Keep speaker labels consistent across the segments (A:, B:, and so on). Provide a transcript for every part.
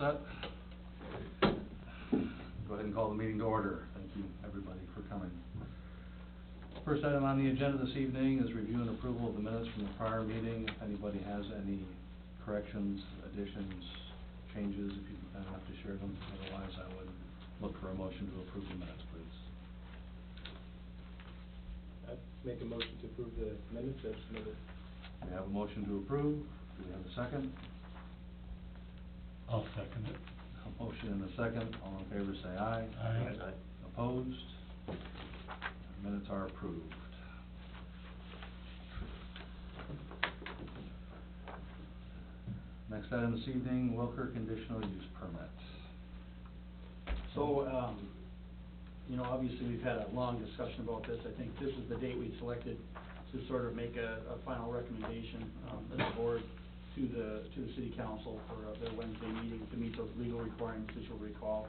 A: set. Go ahead and call the meeting to order. Thank you, everybody, for coming. First item on the agenda this evening is review and approval of the minutes from the prior meeting. If anybody has any corrections, additions, changes, if you'd be kind enough to share them. Otherwise, I would look for a motion to approve the minutes, please.
B: I'd make a motion to approve the minutes as submitted.
A: We have a motion to approve. Do we have a second?
C: I'll second it.
A: A motion and a second. All in favor say aye.
C: Aye.
A: Opposed? Minutes are approved. Next item this evening, Wilker conditional use permit.
D: So, you know, obviously, we've had a long discussion about this. I think this is the date we selected to sort of make a final recommendation, as a board to the city council for their Wednesday meeting to meet those legal requirements, as you'll recall.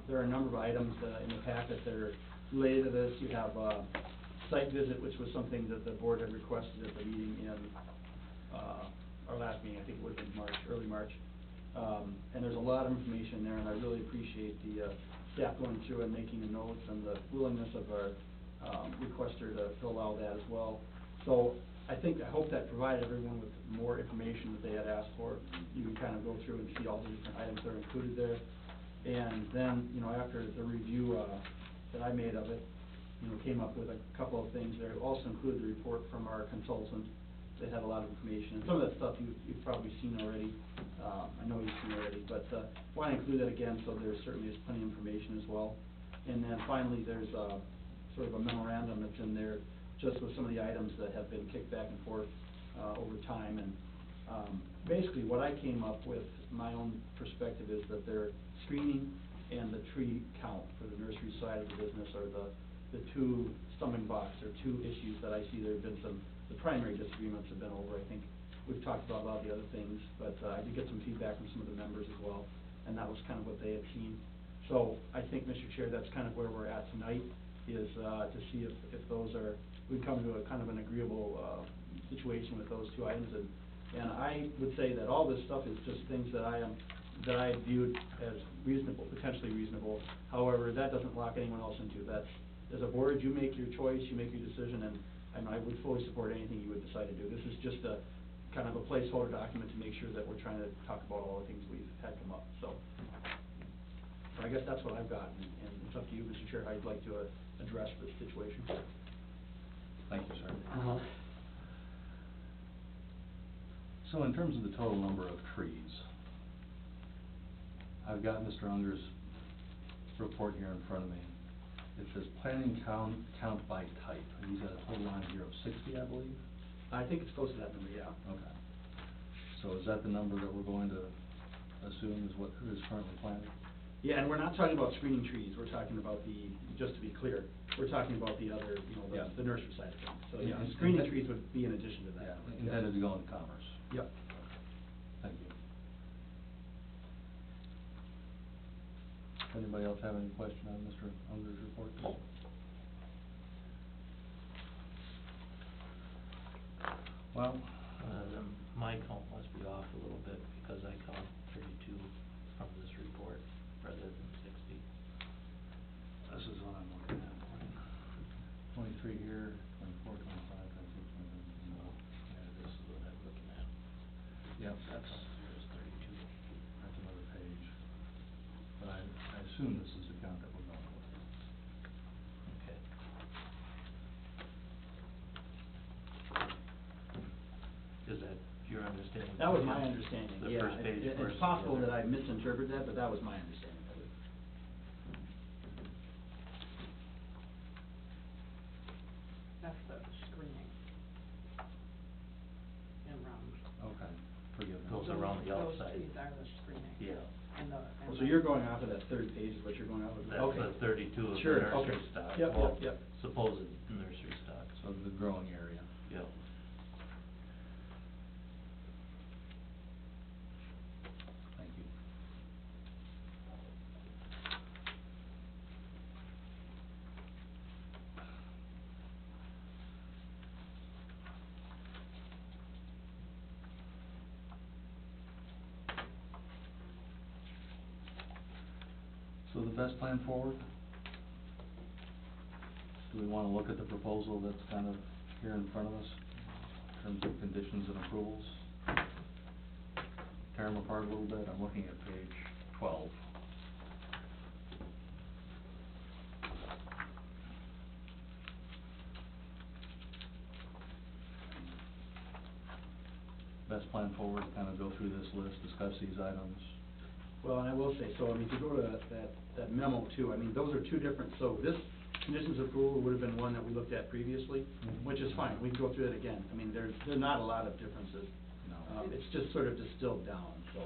D: There are a number of items, in the packet that are related to this. You have a site visit, which was something that the board had requested at the meeting in, our last meeting, I think it would have been March, early March. And there's a lot of information there, and I really appreciate the staff going through and making the notes and the willingness of our requester to allow that as well. So I hope that provided everyone with more information that they had asked for. You can kind of go through and see all the different items that are included there. And then, you know, after the review that I made of it, you know, came up with a couple of things there. It also included the report from our consultant that had a lot of information. And some of that stuff you've probably seen already. I know you've seen already, but want to include that again, so there certainly is plenty of information as well. And then finally, there's sort of a memorandum that's in there just with some of the items that have been kicked back and forth over time. And basically what I came up with, my own perspective, is that their screening and the tree count for the nursery side of the business are the two stumbling blocks, or two issues that I see. There have been the primary disagreements have been over. I think we've talked about a lot of the other things, but I did get some feedback from some of the members as well, and that was kind of what they had seen. So I think, Mr. Chair, that's kind of where we're at tonight, is to see if those are, we come to a kind of an agreeable situation with those two items. And I would say that all this stuff is just things that I viewed as reasonable, potentially reasonable. However, that doesn't lock anyone else into that. As a board, you make your choice, you make your decision, and I would fully support anything you would decide to do. This is just a kind of a placeholder document to make sure that we're trying to talk about all the things we've had come up. So I guess that's what I've got, and it's up to you, Mr. Chair, how you'd like to address this situation.
A: Thank you, sir. So in terms of the total number of trees, I've got Mr. Unger's report here in front of me. It says planning count by type, and he's got a total on here of 60, I believe?
D: I think it's close to that number, yeah.
A: Okay. So is that the number that we're going to assume is what is currently planted?
D: Yeah, and we're not talking about screening trees. We're talking about just to be clear, we're talking about the other, you know, the nursery side of things. So, yeah, screening trees would be in addition to that.
A: Yeah, intended to go into commerce.
D: Yep.
A: Thank you. Anybody else have any question on Mr. Unger's report? Well,
E: my count must be off a little bit, because I count 32 from this report rather than 60.
A: this is what I'm looking at. 23 here, 24, 25, 26, 27.
E: Yeah, this is what I'm looking at.
A: Yep,
E: That's here is 32.
A: that's another page. But I assume this is the count that we're going with.
E: Okay. Is that your understanding?
D: That was my understanding,
E: The
D: yeah.
E: first page
D: It's
E: versus
D: possible
E: the
D: that I
E: other.
D: misinterpreted that, but that was my understanding of it.
F: That's the screening. And round.
A: Okay, forgive me.
E: Those around the outside.
F: Those trees are the screening.
E: Yeah.
F: And the.
D: Oh, so you're going off of that third page is what you're going off of?
E: That's
D: Okay.
E: the 32 of the
D: Sure,
E: nursery
D: okay.
E: stock.
D: Yep,
E: Well,
D: yep, yep.
E: supposed nursery stock.
A: So the growing area.
E: Yep.
A: Thank you. So the best plan forward? Do we wanna look at the proposal that's kind of here in front of us, in terms of conditions and approvals? Tear them apart a little bit, I'm looking at page 12. Best plan forward, kind of go through this list, discuss these items.
D: Well, and I will say, so, I mean, if you go to that memo too, I mean, those are two different, so this conditions of approval would have been one that we looked at previously, which is fine, we can go through it again. I mean, there's not a lot of differences.
A: No.
D: It's just sort of distilled down, so.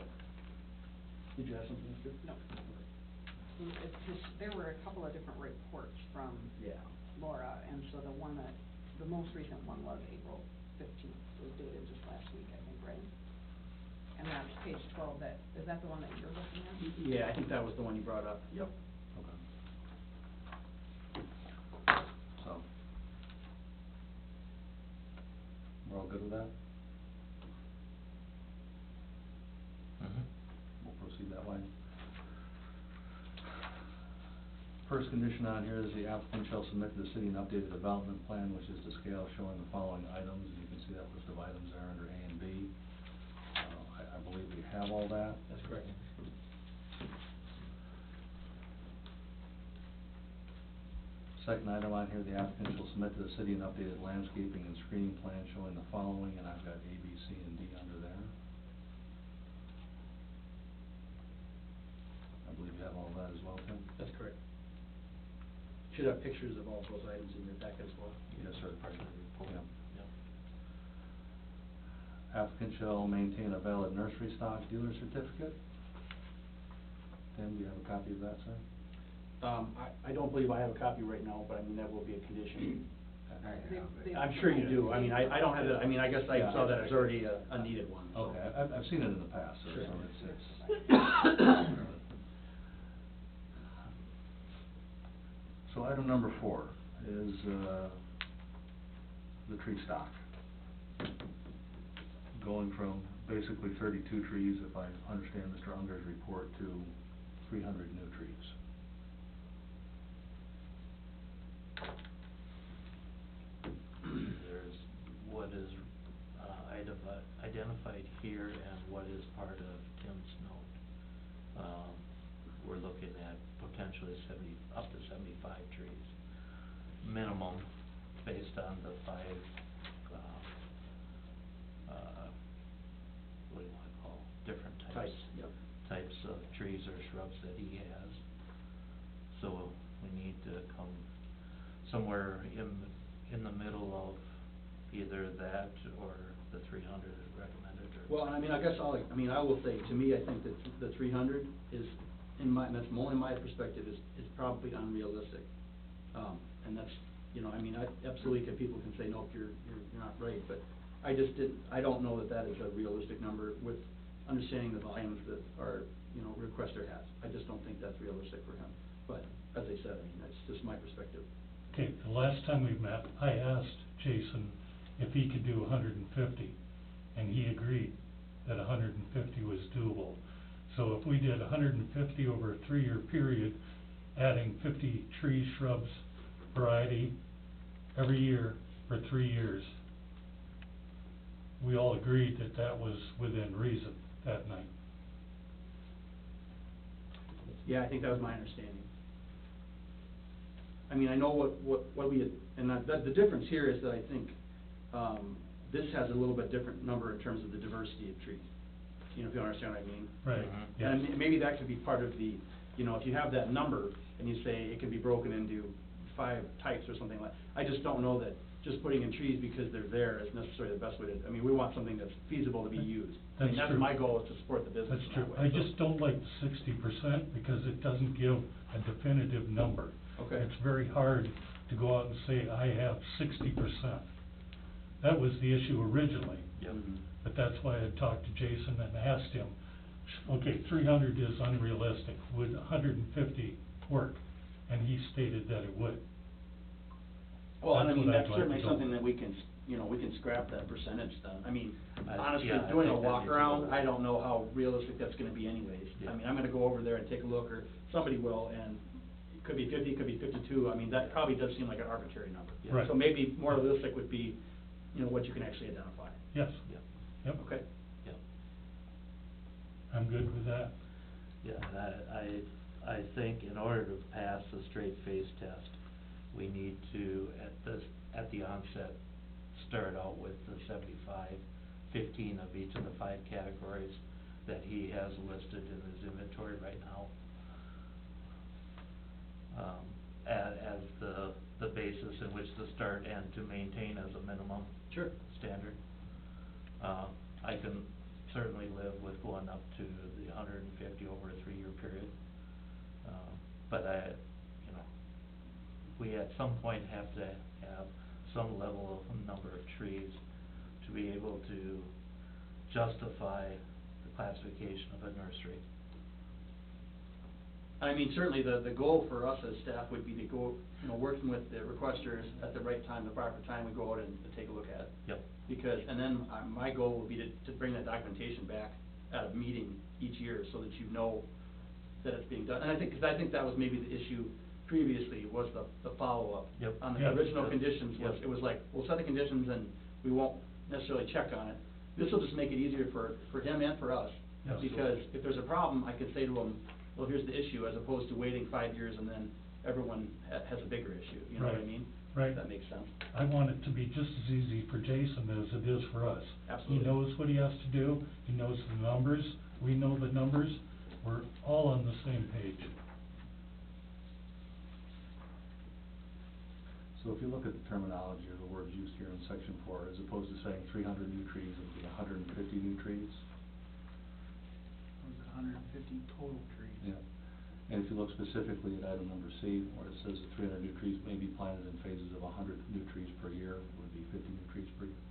D: Did you have something, Mr.?
F: No. It's just, there were a couple of different reports from
D: Yeah.
F: Laura, and so the most recent one was April 15th, it was dated just last week, I think, right? And that's page 12, is that the one that you're looking at?
D: Yeah, I think that was the one you brought up. Yep.
A: Okay. So, we're all good with that?
E: Mm-hmm.
A: We'll proceed that way. First condition on here is the applicant shall submit to the city an updated development plan, which is to scale, showing the following items, and you can see that list of items there under A and B. I believe we have all that.
D: That's correct.
A: Second item on here, the applicant shall submit to the city an updated landscaping and screening plan showing the following, and I've got A, B, C, and D under there. I believe you have all that as well, Tim?
D: That's correct. Should have pictures of all those items in your packet as well.
A: Yes, sir.
E: Part of the report.
A: Yeah.
E: Yep.
A: Applicant shall maintain a valid nursery stock dealer certificate. Tim, do you have a copy of that, sir?
D: I don't believe I have a copy right now, but I mean, that will be a condition.
F: They-
D: I'm sure you do. I mean, I don't have that, I mean, I guess I
A: Yeah.
D: saw that as already a needed one, so.
A: Okay, I've seen it in the past, so
D: Sure.
A: it's. So item number 4 is, the tree stock. Going from basically 32 trees, if I understand Mr. Unger's report, to 300 new trees.
E: There's what is identified here and what is part of Tim's note. We're looking at potentially up to 75 trees, minimum, based on the 5, what do you wanna call, different types?
D: Yep.
E: Types of trees or shrubs that he has. So we need to come somewhere in the middle of either that or the 300 recommended, or.
D: Well, I mean, I guess I will say, to me, I think that the 300 is, that's only my perspective, is probably unrealistic. And that's, I mean, absolutely, people can say, nope, you're not right, but I don't know that is a realistic number with understanding the volumes that our, requester has. I just don't think that's realistic for him. But, as I said, I mean, that's just my perspective.
C: Okay, the last time we met, I asked Jason if he could do 150, and he agreed that 150 was doable. So if we did 150 over a 3-year period, adding 50 trees, shrubs, variety, every year for 3 years, we all agreed that that was within reason that night.
D: Yeah, I think that was my understanding. I mean, I know what we had, and the difference here is that I think, this has a little bit different number in terms of the diversity of trees. If you understand what I mean.
C: Right,
E: Mhm.
C: yes.
D: And maybe that could be part of the, if you have that number, and you say it can be broken into 5 types or something like, I just don't know that just putting in trees because they're there is necessarily the best way to, I mean, we want something that's feasible to be used. I mean,
C: That's
D: that's
C: true.
D: my goal, is to support the business
C: That's
D: in
C: true.
D: that way.
C: I just don't like the 60% because it doesn't give a definitive number.
D: Okay.
C: It's very hard to go out and say, I have 60%. That was the issue originally.
E: Yep.
D: Mhm.
C: But that's why I talked to Jason and asked him, okay, 300 is unrealistic, would 150 work? And he stated that it would.
D: Well, and I
C: That's
D: mean,
C: what I'd
D: that's
C: like
D: certainly
C: to go.
D: something that we can, you know, we can scrap that percentage then. I mean,
E: I-
D: honestly,
E: yeah, I
D: doing a
E: think that
D: walk
E: needs to
D: around,
E: go.
D: I don't know how realistic that's gonna be anyways.
E: Yeah.
D: I mean, I'm gonna go over there and take a look, or somebody will, and it could be 50, it could be 52, I mean, that probably does seem like an arbitrary number.
E: Yeah.
C: Right.
D: So maybe more realistic would be, you know, what you can actually identify.
C: Yes,
E: Yeah,
C: yep,
D: Okay?
E: yeah.
C: I'm good with that.
E: Yeah, and I think in order to pass the straight face test, we need to, at the onset, start out with the 75, 15 of each of the 5 categories that he has listed in his inventory right now. As the basis in which to start and to maintain as a minimum.
D: Sure.
E: Standard. I can certainly live with going up to the 150 over a 3-year period. But you know, we at some point have to have some level of number of trees to be able to justify the classification of a nursery.
D: I mean, certainly the goal for us as staff would be to go, you know, working with the requesters at the right time, the proper time, we go out and take a look at it.
E: Yep.
D: Because, and then my goal would be to bring that documentation back at a meeting each year so that you know that it's being done. And I think, because I think that was maybe the issue previously, was the follow-up.
E: Yep.
D: On the
C: Yep.
D: original
E: Yep.
D: conditions, was,
E: Yep.
D: it was like, we'll set the conditions and we won't necessarily check on it. This will just make it easier for him and for us.
C: Yes.
D: Because if there's a problem, I could say to him, well, here's the issue, as opposed to waiting 5 years and then everyone has a bigger issue, you know what I
C: Right.
D: mean?
C: Right.
D: If that makes sense.
C: I want it to be just as easy for Jason as it is for us.
D: Absolutely.
C: He knows what he has to do, he knows the numbers, we know the numbers, we're all on the same page.
A: So if you look at the terminology or the words used here in section 4, as opposed to saying 300 new trees, it would be 150 new trees.
D: 150 total trees.
A: Yeah. And if you look specifically at item number C, where it says that 300 new trees may be planted in phases of 100 new trees per year, it would be 50 new trees per year.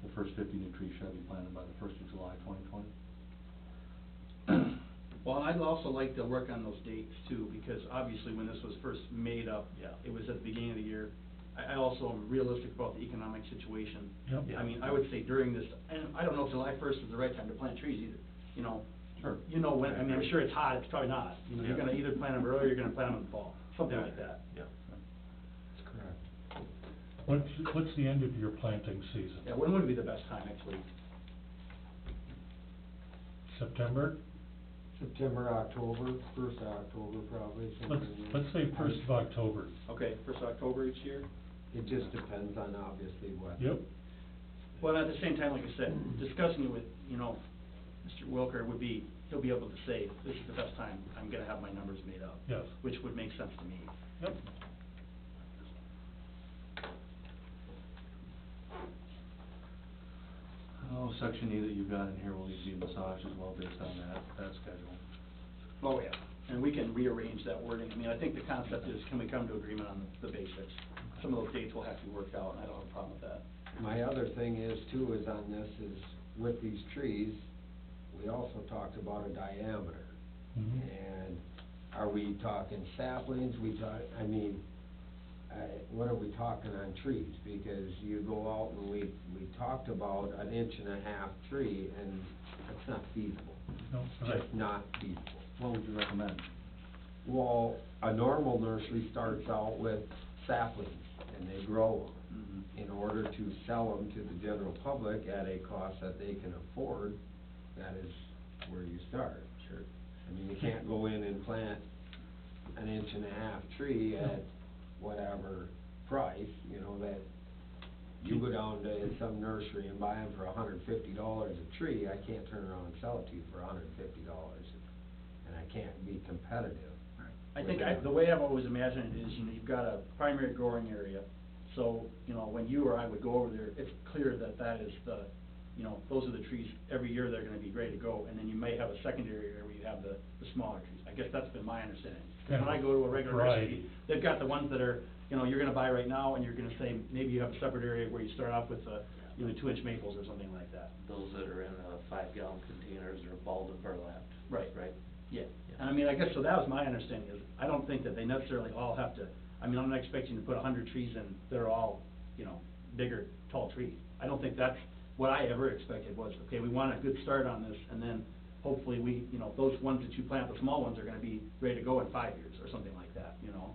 A: The first 50 new trees shall be planted by the 1st of July, 2020.
D: Well, I'd also like to work on those dates too, because obviously when this was first made up,
E: Yeah.
D: it was at the beginning of the year. I also am realistic about the economic situation.
C: Yep.
E: Yeah.
D: I mean, I would say during this, and I don't know if July 1st is the right time to plant trees either, you know?
A: Sure.
D: You know when, I mean, I'm sure it's hot, it's probably not. You know, you're
E: Yeah.
D: gonna either plant them early, or you're gonna plant them in the fall, something like that.
E: Yeah.
B: That's correct.
C: What's the end of your planting season?
D: Yeah, when would be the best time, actually?
C: September?
B: September, October, 1st of October probably. somewhere in there.
C: Let's say 1st of October.
D: Okay, 1st of October each year?
B: It just depends on obviously what.
C: Yep.
D: Well, at the same time, like I said, discussing it with, you know, Mr. Wilker would be, he'll be able to say, this is the best time, I'm gonna have my numbers made up.
C: Yes.
D: Which would make sense to me.
C: Yep.
A: Oh, section E that you've got in here will need to be massaged as well based on that schedule.
D: Oh, yeah. And we can rearrange that wording. I mean, I think the concept is, can we come to agreement on the basics? Some of those dates will have to be worked out, and I don't have a problem with that.
B: My other thing is too, is on this, is with these trees, we also talked about a diameter.
C: Mhm.
B: And are we talking saplings, I mean, what are we talking on trees? Because you go out and we talked about an 1.5-inch tree, and that's not feasible.
C: No, right.
B: Just not feasible.
A: What would you recommend?
B: Well, a normal nursery starts out with saplings, and they grow them. In order to sell them to the general public at a cost that they can afford, that is where you start.
D: Sure.
B: I mean, you can't go in and plant an 1.5-inch tree at whatever price, you know, that you go down to some nursery and buy them for $150 a tree, I can't turn around and sell it to you for $150, and I can't be competitive.
D: I think the way I've always imagined it is, you know, you've got a primary growing area. So, you know, when you or I would go over there, it's clear that that is the, you know, those are the trees, every year they're gonna be ready to go. And then you may have a secondary area where you have the smaller trees. I guess that's been my understanding. 'Cause when I go to a regular nursery,
C: Variety.
D: they've got the ones that are, you know, you're gonna buy right now, and you're gonna say, maybe you have a separate area where you start off with, you know, 2-inch maples or something like that.
E: Those that are in 5-gallon containers are balled and burlapped.
D: Right.
E: Right?
D: Yeah, and I mean, I guess, so that was my understanding, is I don't think that they necessarily all have to, I mean, I'm not expecting to put 100 trees in, that are all, you know, bigger, tall tree. I don't think that's what I ever expected was, okay, we want a good start on this, and then hopefully we, you know, those ones that you plant, the small ones, are gonna be ready to go in 5 years, or something like that, you know?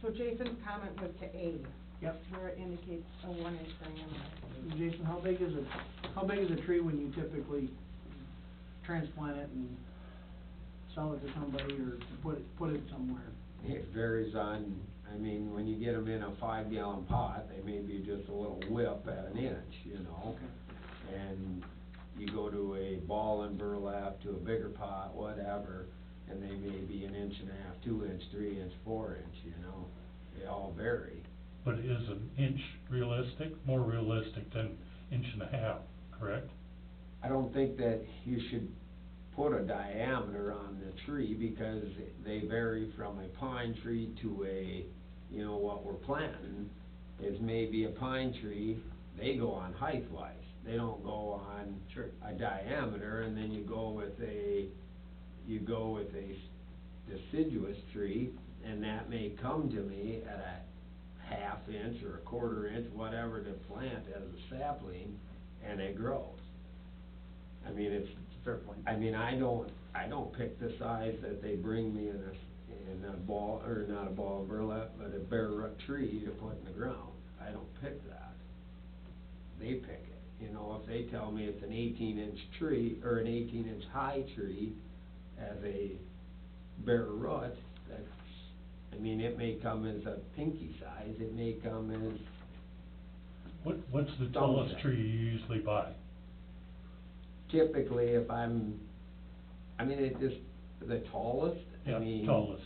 F: So Jason's comment was to A.
G: Yep.
F: Where it indicates a 1-inch diameter.
G: Jason, how big is a tree when you typically transplant it and sell it to somebody or put it somewhere?
B: It varies on, I mean, when you get them in a 5-gallon pot, they may be just a little whip at 1 inch, you know?
G: Okay.
B: And you go to a ball and burlap, to a bigger pot, whatever, and they may be 1.5 inches, 2 inch, 3 inch, 4 inch, you know? They all vary.
C: But is an inch realistic, more realistic than 1.5 inches, correct?
B: I don't think that you should put a diameter on the tree, because they vary from a pine tree to a, you know, what we're planting is maybe a pine tree, they go on height-wise. They don't go on
D: Sure.
B: a diameter, and then you go with a deciduous tree, and that may come to me at a 1/2 inch or a 1/4 inch, whatever, to plant as a sapling, and it grows. I mean, it's,
D: Fair point.
B: I mean, I don't pick the size that they bring me in a ball, or not a ball of burlap, but a bare root tree to put in the ground. I don't pick that. They pick it. You know, if they tell me it's an 18-inch tree, or an 18-inch high tree as a bare root, that's, I mean, it may come as a pinky size, it may come as,
C: What's the tallest tree you usually buy?
B: typically, if I mean, it just, the tallest, I
C: Yeah,
B: mean.
C: tallest.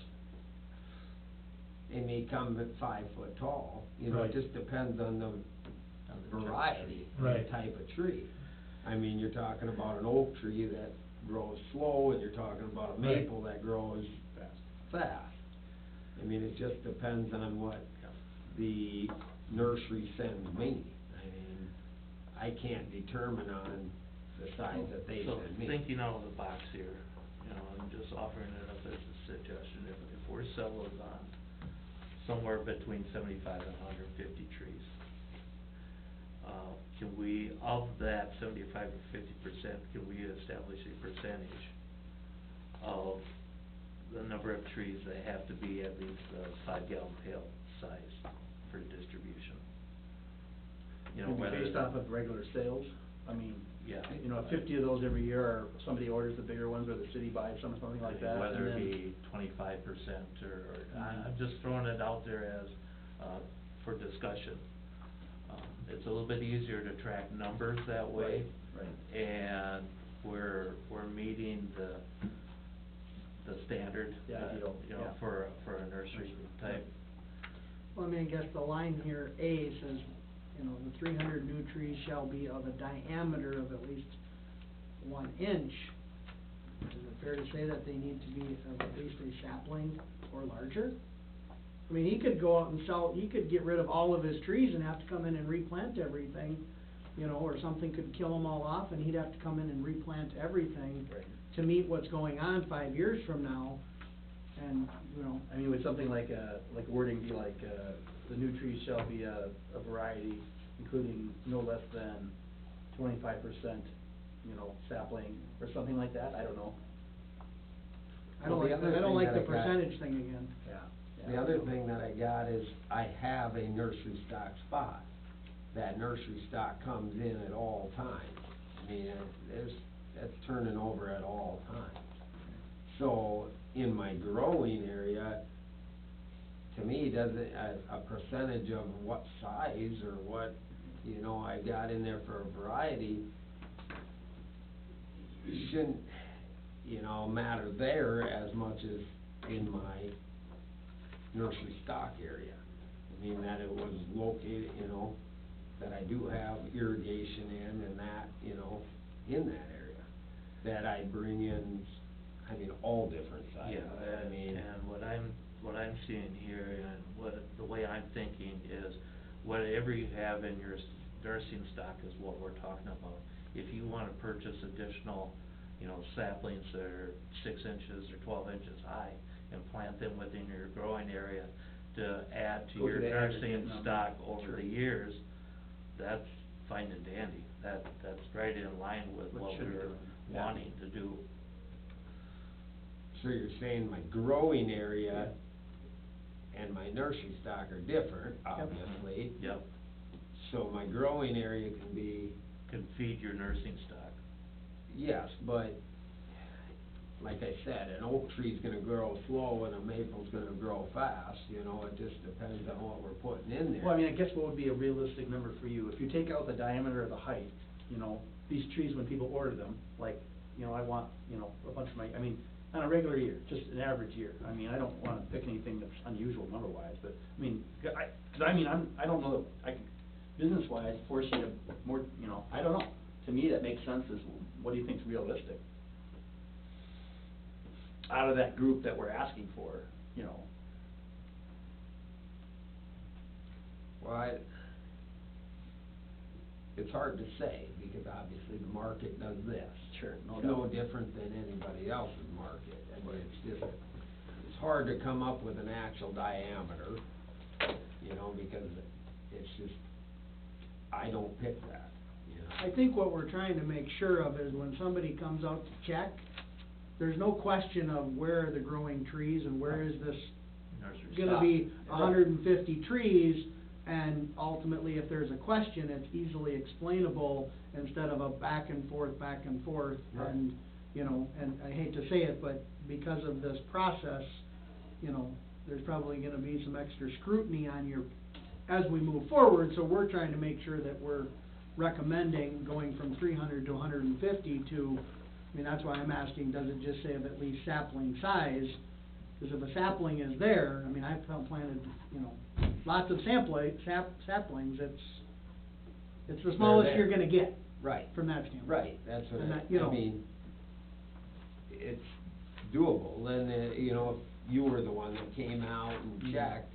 B: They may come at 5 foot tall, you know,
C: Right.
B: it just depends on the variety, and the
C: Right.
B: type of tree. I mean, you're talking about an oak tree that grows slow, and you're talking about a
C: Right.
B: maple that grows fast. I mean, it just depends on what the nursery sends me. I mean, I can't determine on the size that they
E: So,
B: send me.
E: thinking out of the box here, you know, I'm just offering it up as a suggestion, if we're selling on somewhere between 75 and 150 trees, can we, of that 75 or 50%, can we establish a percentage of the number of trees that have to be at least a 5-gallon pail size for distribution? You know,
D: Maybe
E: whether
D: based
E: that-
D: off of regular sales, I mean,
E: Yeah.
D: you know, 50 of those every year, or somebody orders the bigger ones, or the city buys some, or something like that,
E: Whether
D: and
E: it
D: then.
E: be 25% or, I'm just throwing it out there as, for discussion. It's a little bit easier to track numbers that way.
D: Right.
E: And we're meeting the standard,
D: The ideal,
E: you know,
D: yeah.
E: for a nursery type.
G: Well, I mean, I guess the line here, A, says, you know, the 300 new trees shall be of a diameter of at least 1 inch. Is it fair to say that they need to be of at least a sapling or larger? I mean, he could go out and sell, he could get rid of all of his trees and have to come in and replant everything, you know, or something could kill them all off, and he'd have to come in and replant everything
D: Right.
G: to meet what's going on 5 years from now, and, you know.
D: I mean, would something like wording be like, the new trees shall be a variety, including no less than 25%, you know, sapling, or something like that? I don't know.
G: I don't
B: Well, the
G: like,
B: other
G: I don't
B: thing
G: like
B: that
G: the
B: I got-
G: percentage thing again.
D: Yeah.
B: The other thing that I got is, I have a nursery stock spot. That nursery stock comes in at all times. I mean, that's turning over at all times. So, in my growing area, to me, doesn't, a percentage of what size or what, you know, I got in there for a variety, shouldn't, you know, matter there as much as in my nursery stock area. I mean, that it was located, you know, that I do have irrigation in and that, you know, in that area. That I bring in, I mean, all different sizes, I mean.
E: And what I'm seeing here, and the way I'm thinking is, whatever you have in your nursing stock is what we're talking about. If you wanna purchase additional, you know, saplings that are 6 inches or 12 inches high, and plant them within your growing area to add to
D: Go
E: your
D: to the aggregate
E: nursing
D: number.
E: stock over
D: Sure.
E: the years, that's fine and dandy. That's right in line with
D: What
E: what
D: should be
E: we're
D: doing, yeah.
E: wanting to do.
B: So you're saying my growing area and my nursery stock are different, obviously.
E: Yep,
B: So my growing area can be,
E: can feed your nursing stock.
B: yes, but like I said, an oak tree's gonna grow slow and a maple's gonna grow fast, you know, it just depends on what we're putting in there.
D: Well, I mean, I guess what would be a realistic number for you, if you take out the diameter of the height, you know, these trees, when people order them, like, you know, I want, you know, a bunch of my, I mean, on a regular year, just an average year, I mean, I don't wanna pick anything that's unusual number-wise, but, I mean, I don't know, that I can, business-wise, forcing a more, you know, I don't know. To me, that makes sense, is, what do you think's realistic? Out of that group that we're asking for, you know.
B: Well, it's hard to say, because obviously the market does this.
D: Sure, no
B: It's no
D: doubt.
B: different than anybody else's market, I mean, it's hard to come up with an actual diameter, you know, because it's just, I don't pick that, you know.
G: I think what we're trying to make sure of is when somebody comes out to check, there's no question of where are the growing trees and where is this
E: Nursery
G: gonna
E: stock.
G: be 150 trees, and ultimately, if there's a question, it's easily explainable instead of a back and forth,
B: Right.
G: and, you know, and I hate to say it, but because of this process, you know, there's probably gonna be some extra scrutiny on your, as we move forward, so we're trying to make sure that we're recommending going from 300 to 150 to, I mean, that's why I'm asking, does it just say of at least sapling size? Because if a sapling is there, I mean, I've planted, you know, lots of saplings, it's the smallest
B: there.
G: you're gonna get
B: Right.
G: from that standpoint.
B: Right, that's what
G: And
B: I,
G: that, you know.
B: I mean, it's doable, and, you know, if you were the one that came out and checked,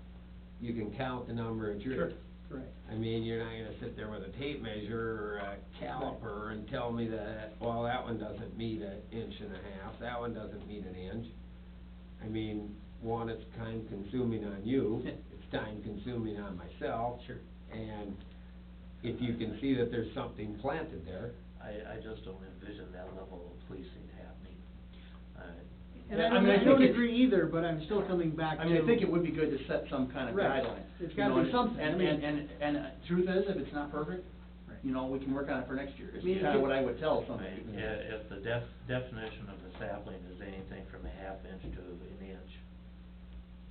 B: you can count the number of trees.
G: Sure, correct.
B: I mean, you're not gonna sit there with a tape measure or a caliper and tell me that, well, that one doesn't meet an inch and a half, that one doesn't meet an inch. I mean, one, it's time consuming on you, it's time consuming on myself.
D: Sure.
B: And if you can see that there's something planted there,
E: I just don't envision that level of policing happening.
G: And
D: Yeah,
G: I
D: I mean, I
G: don't
D: think it-
G: agree either, but I'm still coming back to.
D: I mean, I think it would be good to set some kind of
G: Right.
D: guideline.
G: It's
D: you
G: gotta
D: know,
G: be something. I
D: And,
G: mean-
D: and truth is, if it's not perfect,
G: Right.
D: you know, we can work on it for next year. It's
G: I mean,
D: kinda what I would tell somebody.
E: If the definition of a sapling is anything from a half inch to an inch,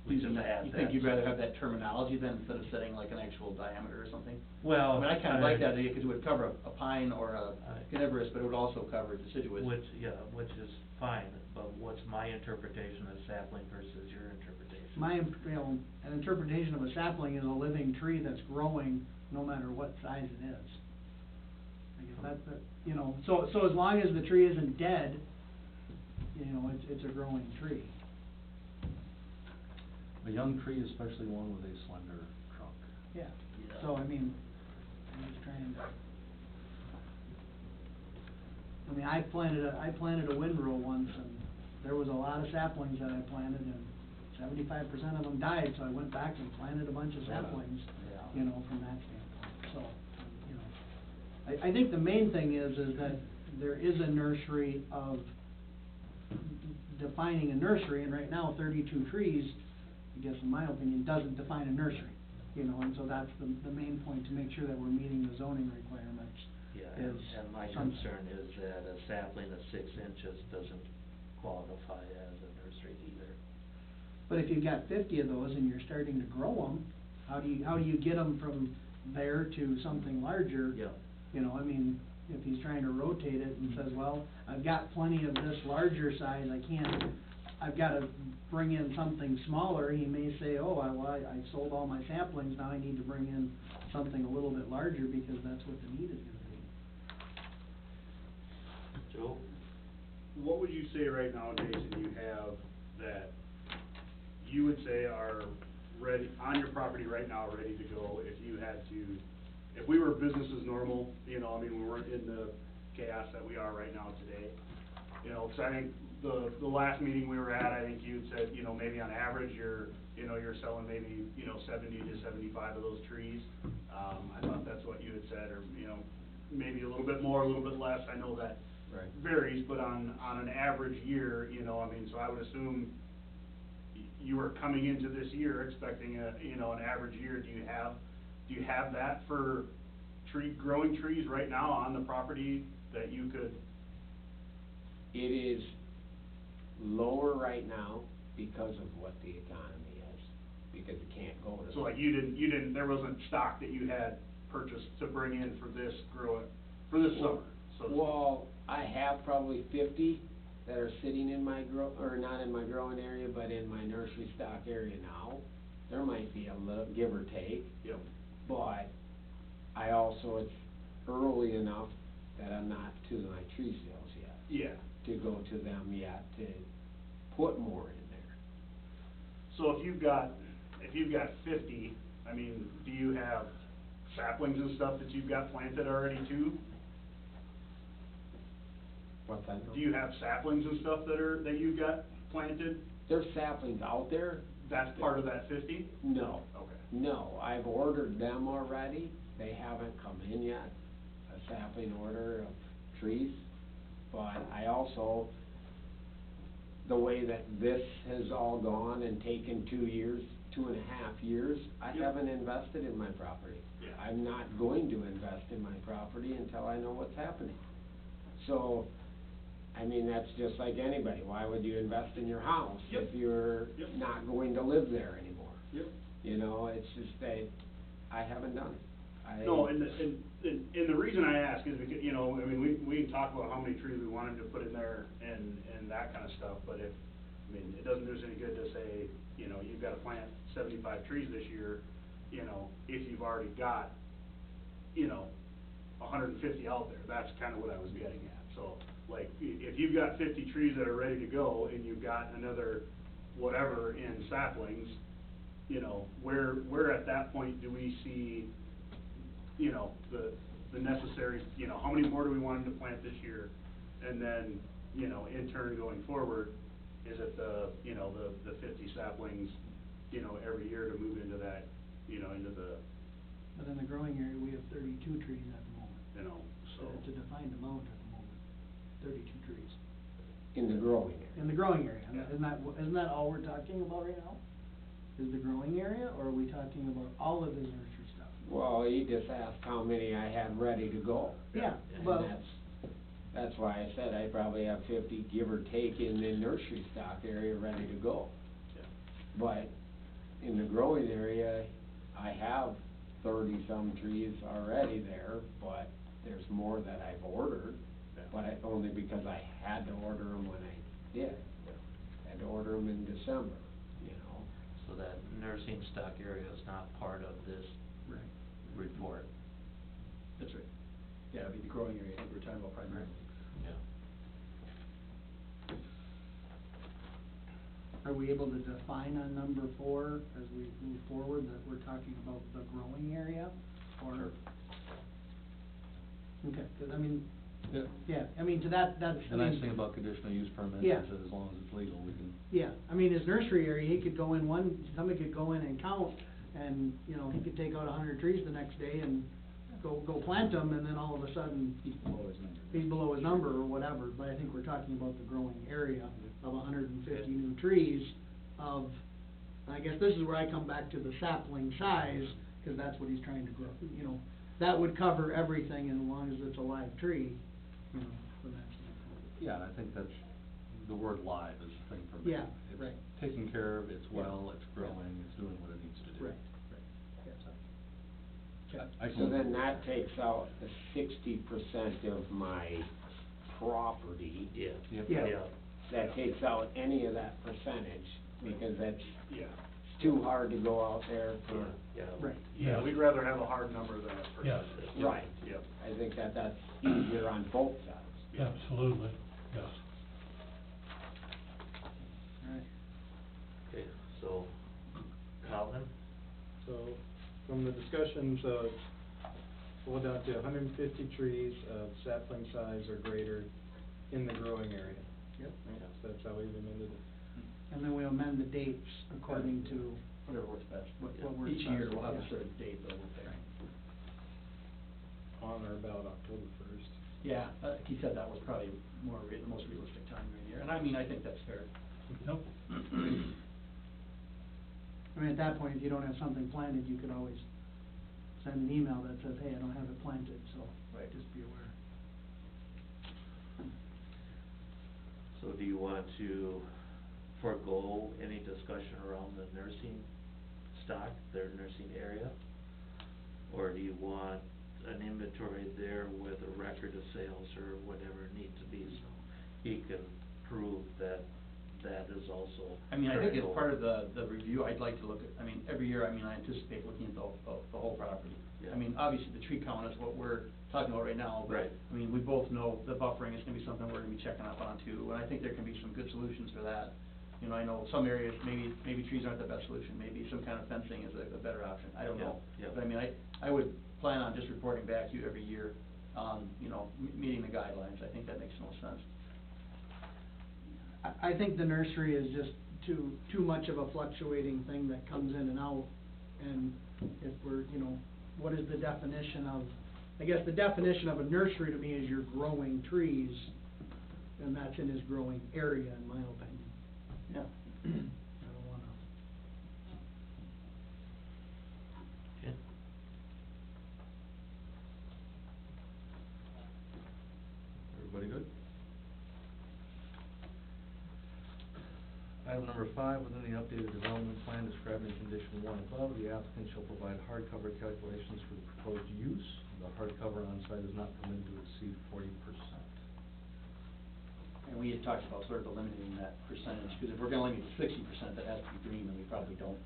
E: we
D: Using
E: just
D: that,
E: add
D: you think
E: that.
D: you'd rather have that terminology then, instead of setting like an actual diameter or something?
E: Well,
D: I mean, I kinda like that idea, cause it would cover a pine or a
E: I-
D: coniferous, but it would also cover deciduous.
E: Which is fine, but what's my interpretation of sapling versus your interpretation?
G: You know, an interpretation of a sapling is a living tree that's growing no matter what size it is. I guess that's, you know, so as long as the tree isn't dead, you know, it's a growing tree.
A: A young tree, especially one with a slender trunk.
G: Yeah, so I mean, I'm just trying to. I mean, I planted a windrow once, and there was a lot of saplings that I planted, and 75% of them died, so I went back and planted a bunch of saplings, you know, from that standpoint, so, you know. I think the main thing is that there is a nursery of, defining a nursery, and right now, 32 trees, I guess in my opinion, doesn't define a nursery, you know, and so that's the main point, to make sure that we're meeting the zoning requirements.
E: Yeah,
G: is
E: and my
G: some-
E: concern is that a sapling of 6 inches doesn't qualify as a nursery either.
G: But if you've got 50 of those and you're starting to grow them, how do you get them from there to something larger?
E: Yeah.
G: You know, I mean, if he's trying to rotate it and says, well, I've got plenty of this larger size, I've gotta bring in something smaller, he may say, oh, I sold all my saplings, now I need to bring in something a little bit larger because that's what the need is gonna be.
E: Joe?
H: What would you say right now, Jason, you have that you would say are ready, on your property right now, ready to go, if you had to, if we were business as normal, you know, I mean, we weren't in the chaos that we are right now today, You know, 'cause I think the last meeting we were at, I think you'd said, you know, maybe on average, you're selling maybe, 70 to 75 of those trees. I thought that's what you had said, or, maybe a little bit more, a little bit less, I know that
B: Right.
H: varies, but on an average year, so I would assume you are coming into this year expecting an average year. Do you have that for growing trees right now on the property that you could?
B: It is lower right now because of what the economy is, because it can't go to.
H: So like there wasn't stock that you had purchased to bring in for this summer, so.
B: Well, I have probably 50 that are sitting in my not in my growing area, but in my nursery stock area now. There might be a little, give or take.
H: Yep.
B: But I also, it's early enough that I'm not to my tree sales yet.
H: Yeah.
B: To go to them yet, to put more in there.
H: So if you've got 50, do you have saplings and stuff that you've got planted already too?
B: What's that?
H: Do you have saplings and stuff that you've got planted?
B: There's saplings out there.
H: That's part of that 50?
B: No.
H: Okay.
B: No, I've ordered them already. They haven't come in yet, a sapling order of trees. But I also, the way that this has all gone and taken 2 years, 2.5 years, I
H: Yep.
B: haven't invested in my property.
H: Yeah.
B: I'm not going to invest in my property until I know what's happening. So, that's just like anybody. Why would you invest in your house
H: Yep.
B: if you're
H: Yep.
B: not going to live there anymore?
H: Yep.
B: It's just that I haven't done it.
H: No, and the reason I ask is because, we can talk about how many trees we wanted to put in there and that kind of stuff, but it doesn't do us any good to say, you've got to plant 75 trees this year, if you've already got, 150 out there. That's kind of what I was getting at. So, like, if you've got 50 trees that are ready to go and you've got another whatever in saplings, where at that point do we see, the necessary, how many more do we want to plant this year? And then, in turn going forward, is it the 50 saplings, every year to move into that, into the,
G: But in the growing area, we have 32 trees at the moment.
H: so.
G: It's a defined amount at the moment, 32 trees.
B: In the growing area.
G: In the growing area,
H: Yeah.
G: isn't that all we're talking about right now? Is the growing area, or are we talking about all of the nursery stuff?
B: Well, he just asked how many I had ready to go.
G: Yeah,
B: And
G: well,
B: that's why I said I probably have 50, give or take, in the nursery stock area ready to go.
H: Yeah.
B: But in the growing area, I have 30-some trees already there, but there's more that I've ordered.
H: Yeah.
B: But only because I had to order them when I did. Had to order them in December,
E: So that nursing stock area is not part of this
D: Right.
E: report.
D: That's right. Yeah, it'd be the growing area, I think we're talking about primarily.
E: Yeah.
G: are we able to define on number 4 as we move forward that we're talking about the growing area? Or?
A: Sure.
G: Okay, 'cause
A: Yeah.
G: to that's.
A: The nice thing about conditional use permits
G: Yeah.
A: is that as long as it's legal, we can.
G: Yeah, his nursery area, he could go in somebody could go in and count, and, he could take out 100 trees the next day and go plant them, and then all of a sudden, he's below his number or whatever, but I think we're talking about the growing area of 150 new trees of, I guess this is where I come back to the sapling size, 'cause that's what he's trying to grow, that would cover everything as long as it's a live tree, from that standpoint.
A: Yeah, and I think that's, the word live is the thing for me.
G: Yeah, right.
A: It's taken care of, it's
G: Yeah.
A: well, it's growing, it's doing what it needs to do.
G: Right, yeah.
A: So, I
B: So then
A: can-
B: that takes out the 60% of my property.
E: Yeah.
A: Yep.
G: Yeah.
B: That takes out any of that percentage, because that's,
H: Yeah.
B: it's too hard to go out there for.
E: Yeah.
G: Right.
H: Yeah, we'd rather have a hard number than a
C: Yes.
H: percentage.
B: Right.
H: Yep.
B: I think that's easier on both sides.
H: Yeah.
C: Absolutely, yes.
G: All right.
E: Okay, so, Calvin?
I: So, from the discussions of, we'll down to 150 trees of sapling size or greater in the growing area.
G: Yep.
I: So that's how we've amended it.
G: And then we amend the dates according to
D: Whatever works best.
G: what works
D: Each year,
G: best,
D: we'll have a
G: yeah.
D: certain date that we'll pick.
I: On or about October first.
D: Yeah, he said that was probably the most realistic time during the year, and I mean, I think that's fair.
C: Nope.
G: I mean, at that point, if you don't have something planted, you could always send an email that says, hey, I don't have it planted, so
D: Right.
G: just be aware.
E: So do you want to forego any discussion around the nursing stock, their nursing area? Or do you want an inventory there with a record of sales or whatever it needs to be, so he can prove that that is also.
D: I mean, I think as
E: correct?
D: part of the review, I'd like to look at, I mean, every year, I mean, I anticipate looking at the whole property.
E: Yeah.
D: I mean, obviously, the tree count is what we're talking about right now, but,
E: Right.
D: I mean, we both know the buffering is gonna be something we're gonna be checking up on too, and I think there can be some good solutions for that. You know, I know some areas, maybe trees aren't the best solution, maybe some kind of fencing is a better option, I don't know.
E: Yeah, yeah.
D: But I mean, I would plan on just reporting back to you every year on, you know, meeting the guidelines, I think that makes the most sense.
G: I think the nursery is just too much of a fluctuating thing that comes in and out. And if we're, you know, what is the definition of, I guess the definition of a nursery to me is you're growing trees, and that's in his growing area, in my opinion.
D: Yeah.
G: I don't wanna.
E: Okay.
A: Everybody good? Item number 5, within the updated development plan described in condition 1 above, the applicant shall provide hardcover calculations for the proposed use. The hardcover on site is not permitted to exceed 40%.
D: And we had talked about sort of eliminating that percentage, because if we're gonna limit to 60%, that has to be green, and we probably don't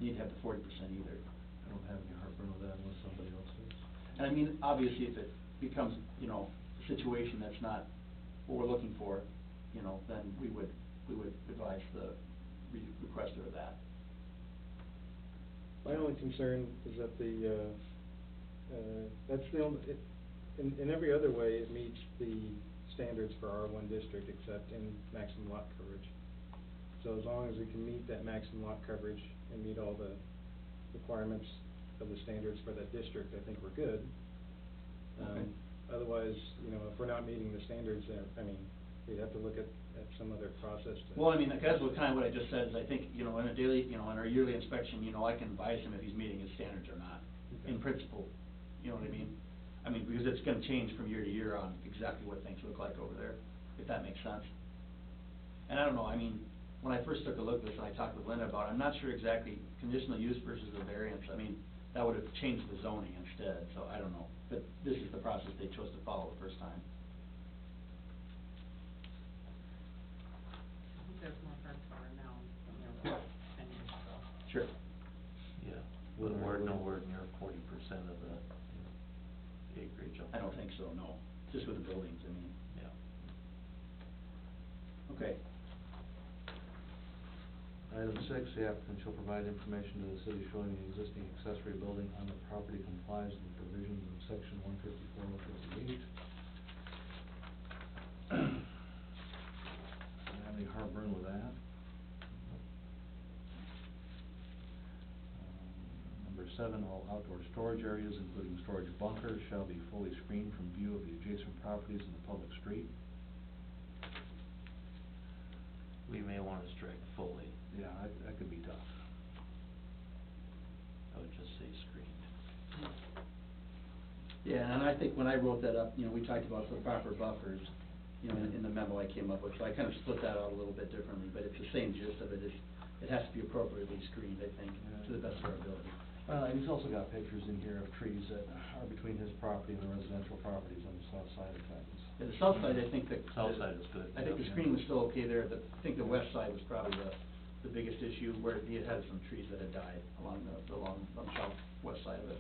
D: need to have the 40% either.
A: I don't have any heartburn with that unless somebody else does.
D: And I mean, obviously, if it becomes, you know, a situation that's not what we're looking for, you know, then we would advise the requester of that.
I: My only concern is that that's the only, in every other way, it meets the standards for R1 district except in maximum lot coverage. So as long as we can meet that maximum lot coverage and meet all the requirements of the standards for that district, I think we're good.
D: Okay.
I: Otherwise, you know, if we're not meeting the standards, I mean, we'd have to look at some other process to.
D: Well, I mean, that's what kind of what I just said, is I think, you know, in a daily, you know, in our yearly inspection, you know, I can advise him if he's meeting his standards or not,
I: Okay.
D: in principle, you know what I mean? I mean, because it's gonna change from year to year on exactly what things look like over there, if that makes sense. And I don't know, I mean, when I first took a look at this and I talked with Linda about it, I'm not sure exactly conditional use versus a variance, I mean, that would have changed the zoning instead, so I don't know. But this is the process they chose to follow the first time.
F: There's more hardcover now than there was 10 years ago.
D: Sure.
E: Yeah, we're nowhere near 40% of the acreage up
D: I don't
E: there.
D: think so, no, just with the buildings, I mean.
E: Yeah.
D: Okay.
A: Item 6, the applicant shall provide information to the city showing the existing accessory building on the property complies with the provisions of section 154 or 58. Don't have any heartburn with that. Number 7, all outdoor storage areas, including storage bunkers, shall be fully screened from view of the adjacent properties in the public street.
E: We may wanna strike fully.
A: Yeah, that could be tough.
E: I would just say screened.
D: Yeah, and I think when I wrote that up, you know, we talked about the proper buffers, you know, in the memo I came up with, so I kind of split that out a little bit differently, but it's the same gist of it, it has to be appropriately screened, I think, to the best of our ability.
A: And he's also got pictures in here of trees that are between his property and the residential properties on the south side of things.
D: Yeah, the south side, I think that.
E: South side is good,
D: I think the
E: yeah.
D: screen was still okay there, I think the west side was probably the biggest issue, where it had some trees that had died along the southwest side of it.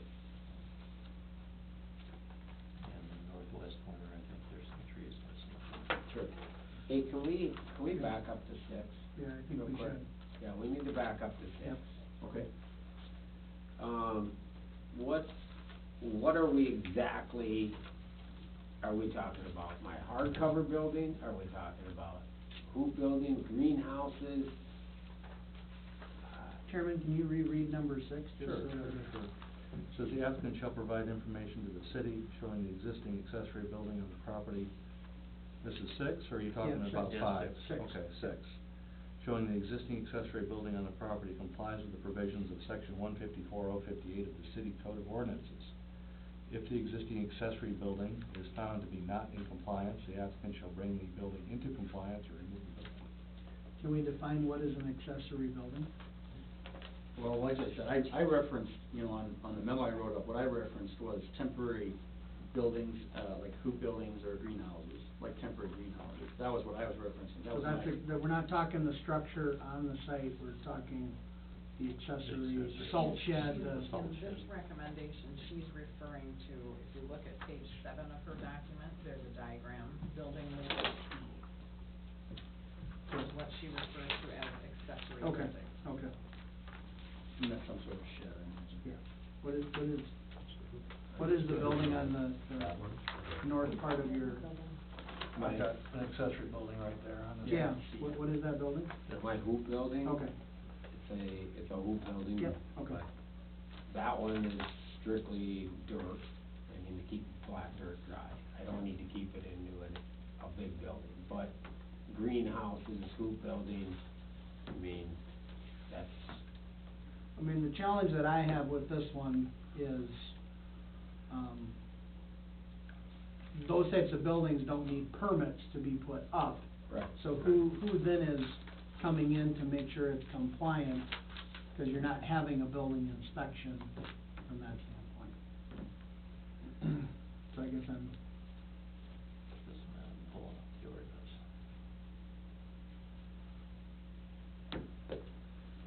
E: And the northwest corner, I think there's some trees missing.
D: Sure.
B: Hey, can we back up to 6?
G: Yeah, I think
B: real
G: we
B: quick?
G: should.
B: Yeah, we need to back up to 6.
G: Yep.
D: Okay.
B: What are we exactly, are we talking about? My hardcover building, are we talking about hoop buildings, greenhouses.
G: Chairman, can you reread number 6? just
A: Sure,
G: so-
A: sure. Says the applicant shall provide information to the city showing the existing accessory building on the property. This is 6, or are you talking
G: Yeah,
A: about
E: six.
A: 5?
G: Yeah, six.
A: Okay, 6. Showing the existing accessory building on the property complies with the provisions of section 154-058 of the city code of ordinances. If the existing accessory building is found to be not in compliance, the applicant shall bring the building into compliance or remove the building.
G: Can we define what is an accessory building?
D: Well, like I said, I referenced, you know, on the memo I wrote up, what I referenced was temporary buildings, like hoop buildings or greenhouses, like temporary greenhouses. That was what I was referencing. That
G: So
D: was
G: that's,
D: my.
G: we're not talking the structure on the site, we're talking the accessory
A: accessory.
G: salt shed,
F: In
A: Salt
F: this
A: shed.
F: recommendation, she's referring to, if you look at page 7 of her document, there's a diagram, building label P. Is what she refers to as accessory
G: Okay,
F: building.
G: okay,
D: And that's some sort of shed, I imagine.
G: yeah. What is the building on the north part of your?
A: I've got an accessory building right there on the.
G: Yeah, what is that building?
B: My hoop building.
G: Okay,
B: It's a hoop building.
G: yep, okay.
B: That one is strictly dirt, I mean, to keep black dirt dry. I don't need to keep it into a big building, but greenhouses, hoop buildings, I mean, that's,
G: I mean, the challenge that I have with this one is, those types of buildings don't need permits to be put up.
B: right.
G: So who then is coming in to make sure it's compliant, because you're not having a building inspection from that standpoint? So I guess I'm,
E: This man pulling up the ordinance.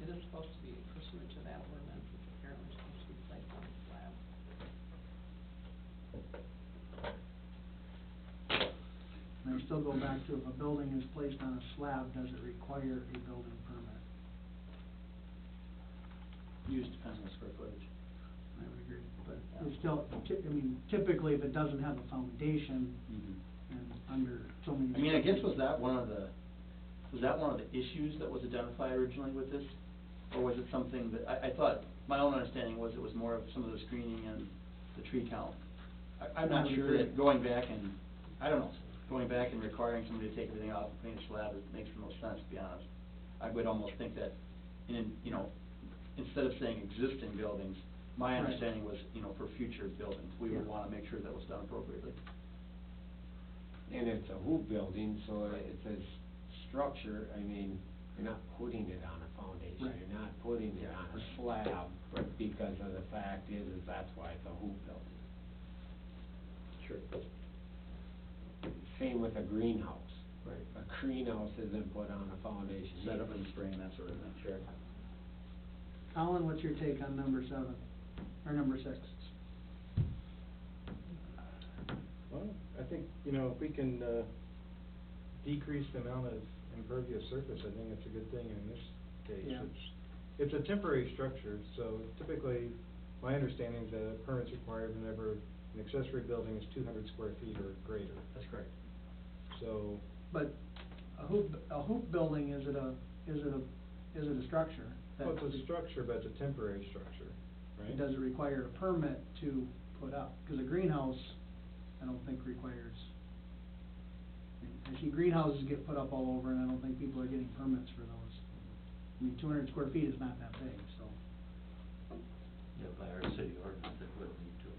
F: It is supposed to be pursuant to that ordinance, it's apparently supposed to be placed on a slab.
G: and I still go back to, if a building is placed on a slab, does it require a building permit?
D: Use depends on the square footage.
G: I would agree, but it's still, I mean, typically if it doesn't have a foundation and under so many.
D: I mean, I guess was that one of the issues that was identified originally with this? Or was it something that, I thought, my own understanding was it was more of some of the screening and the tree count. I'm not sure that going back and, I don't know, going back and requiring somebody to take everything off and clean a slab, it makes the most sense, to be honest. I would almost think that, you know, instead of saying existing buildings, my
G: Right.
D: understanding was, you know, for future buildings, we would
G: Yeah.
D: wanna make sure that was done appropriately.
B: And it's a hoop building, so it says structure, I mean, you're not putting it on a foundation,
G: Right.
B: you're not putting it on a slab, because of the fact is that's why it's a hoop building.
D: Sure.
B: Same with a greenhouse.
D: Right.
B: A greenhouse isn't put on a foundation.
D: Set up in the spring, that sort of thing, sure.
G: Colin, what's your take on number 7, or number 6?
I: Well, I think, you know, if we can, decrease the amount of impervious surface, I think it's a good thing in this case.
G: Yeah.
I: It's a temporary structure, so typically, my understanding is that a permit's required whenever an accessory building is 200 square feet or greater.
D: That's correct.
I: So,
G: But a hoop building, is it a structure? that-
I: well, it's a structure, but it's a temporary structure, right?
G: Does it require a permit to put up? Because a greenhouse, I don't think requires, I see greenhouses get put up all over, and I don't think people are getting permits for those. I mean, 200 square feet is not that big, so.
E: Yeah, by our city ordinance, it would need to.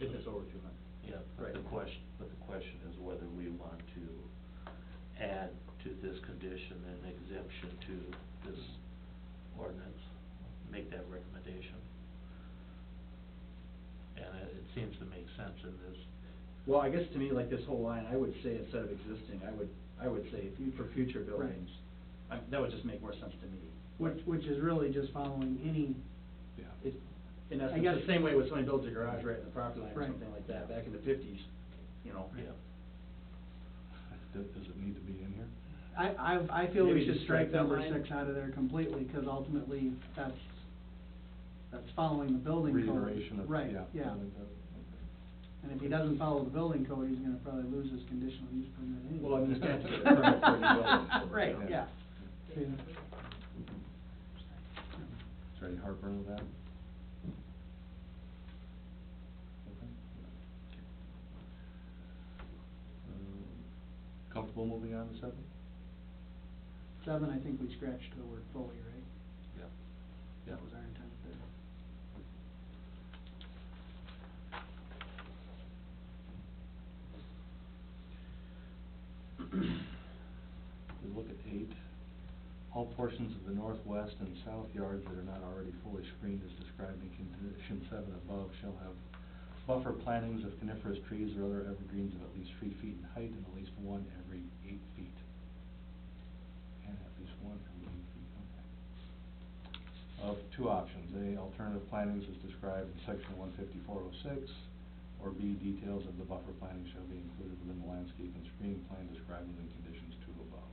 D: If it's over 200.
E: Yeah,
D: Right.
E: but the question is whether we want to add to this condition an exemption to this ordinance, make that recommendation. And it seems to make sense in this.
D: Well, I guess to me, like this whole line, I would say instead of existing, I would say for future buildings. That would just make more sense to me.
G: Which is really just following any,
A: Yeah.
D: It's, in
G: I
D: essence,
G: guess-
D: the same way when somebody builds a garage right in the property line or
G: Right.
D: something like that, back in the 50s, you know.
E: Yeah.
A: Does it need to be in here?
G: I feel we
D: Maybe
G: should
D: just
G: strike
D: strike that
G: number
D: line?
G: 6 out of there completely, because ultimately, that's following the building code.
A: Reiteration of,
G: Right,
A: yeah.
G: yeah.
A: building code, okay.
G: And if he doesn't follow the building code, he's gonna probably lose his conditional use permit anyway.
D: Well, I mean, you can't get a permit for any building, so.
G: Right, yeah.
A: Is there any heartburn with that? Comfortable moving on to 7?
G: 7, I think we scratched the word fully, right?
A: Yeah.
G: That was our intent there.
A: We look at 8. All portions of the northwest and south yards that are not already fully screened as described in condition 7 above shall have buffer plantings of coniferous trees or other evergreens of at least 3 feet in height and at least one every 8 feet. And at least one every 8 feet, okay. Of 2 options, A, alternative plantings as described in section 15406, or B, details of the buffer planting shall be included within the landscape and screening plan described within conditions 2 above.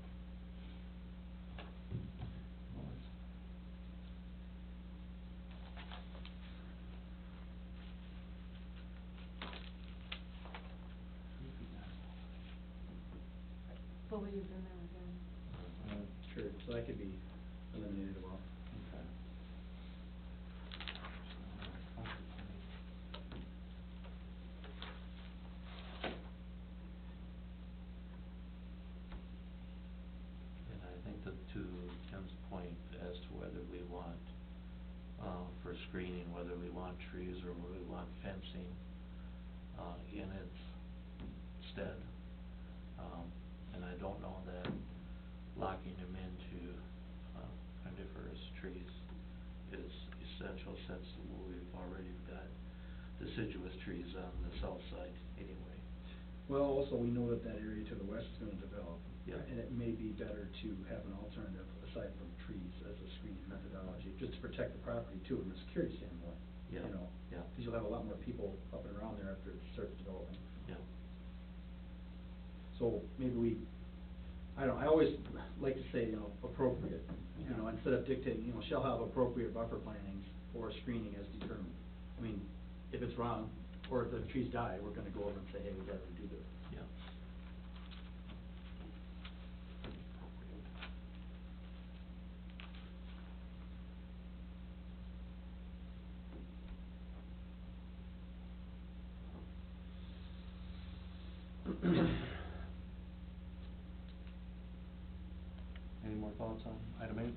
F: Fully is in there again.
D: Sure, so that could be eliminated as well.
A: Okay.
E: And I think that to Tim's point as to whether we want, for screening, whether we want trees or whether we want fencing, in its stead. And I don't know that locking them into, coniferous trees is essential since we've already got deciduous trees on the south side anyway.
D: Well, also, we know that that area to the west is gonna develop.
E: Yeah.
D: And it may be better to have an alternative aside from trees as a screening methodology, just to protect the property too, from a security standpoint.
E: Yeah,
D: You know,
E: yeah.
D: cause you'll have a lot more people up and around there after it starts developing.
E: Yeah.
D: So maybe I don't know, I always like to say, you know, appropriate, you know, instead of dictating, you know, shall have appropriate buffer plantings for screening as determined. I mean, if it's wrong, or if the trees die, we're gonna go over and say, hey, we gotta redo this.
E: Yeah.
A: Any more thoughts on item 8?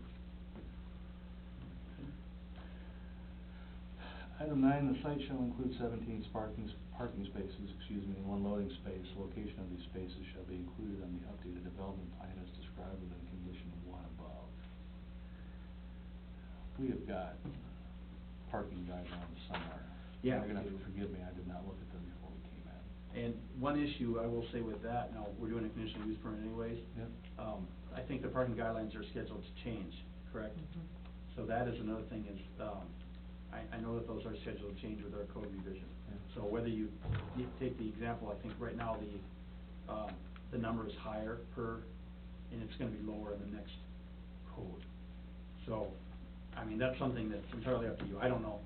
A: Item 9, the site shall include 17 parking spaces, and 1 loading space. Location of these spaces shall be included on the updated development plan as described within condition 1 above. We have got parking guidelines somewhere.
D: Yeah,
A: You're gonna have
D: we
A: to
D: do.
A: forgive me, I did not look at them before we came in.
D: And one issue I will say with that, now, we're doing a conditional use permit anyways.
A: Yep.
D: I think the parking guidelines are scheduled to change, correct? So that is another thing is, I know that those are scheduled to change with our code revision.
A: Yeah.
D: So whether you take the example, I think right now the number is higher per, and it's gonna be lower in the next code. So, I mean, that's something that's entirely up to you. I don't know.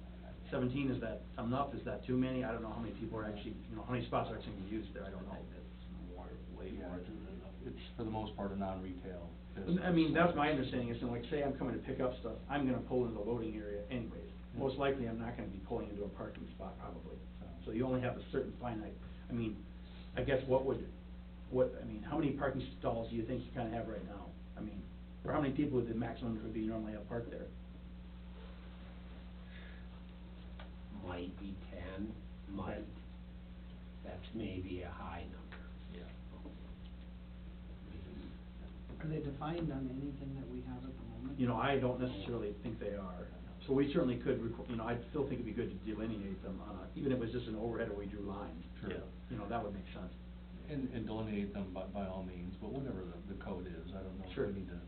D: 17, is that enough? Is that too many? I don't know how many people are actually, you know, how many spots are actually gonna be used there. I don't know.
E: It's more, way
A: Yeah,
E: more than enough.
A: It's for the most part a non-retail business.
D: I mean, that's my understanding, is, like, say I'm coming to pick up stuff, I'm gonna pull into the loading area anyways.
A: Yeah.
D: Most likely, I'm not gonna be pulling into a parking spot probably. So you only have a certain finite, I mean, I guess I mean, how many parking stalls do you think you kinda have right now? I mean, or how many people would the maximum would be normally have parked there?
B: Might be 10, might. That's maybe a high number.
E: Yeah.
G: Are they defined on anything that we have at the moment?
D: You know, I don't necessarily think they are. So we certainly could, you know, I still think it'd be good to delineate them on a, even if it was just an overhead or we drew lines.
A: Sure.
E: Yeah.
D: You know, that would make sense.
A: And delineate them by all means, but whatever the code is, I don't know if
D: Sure.
A: we need to.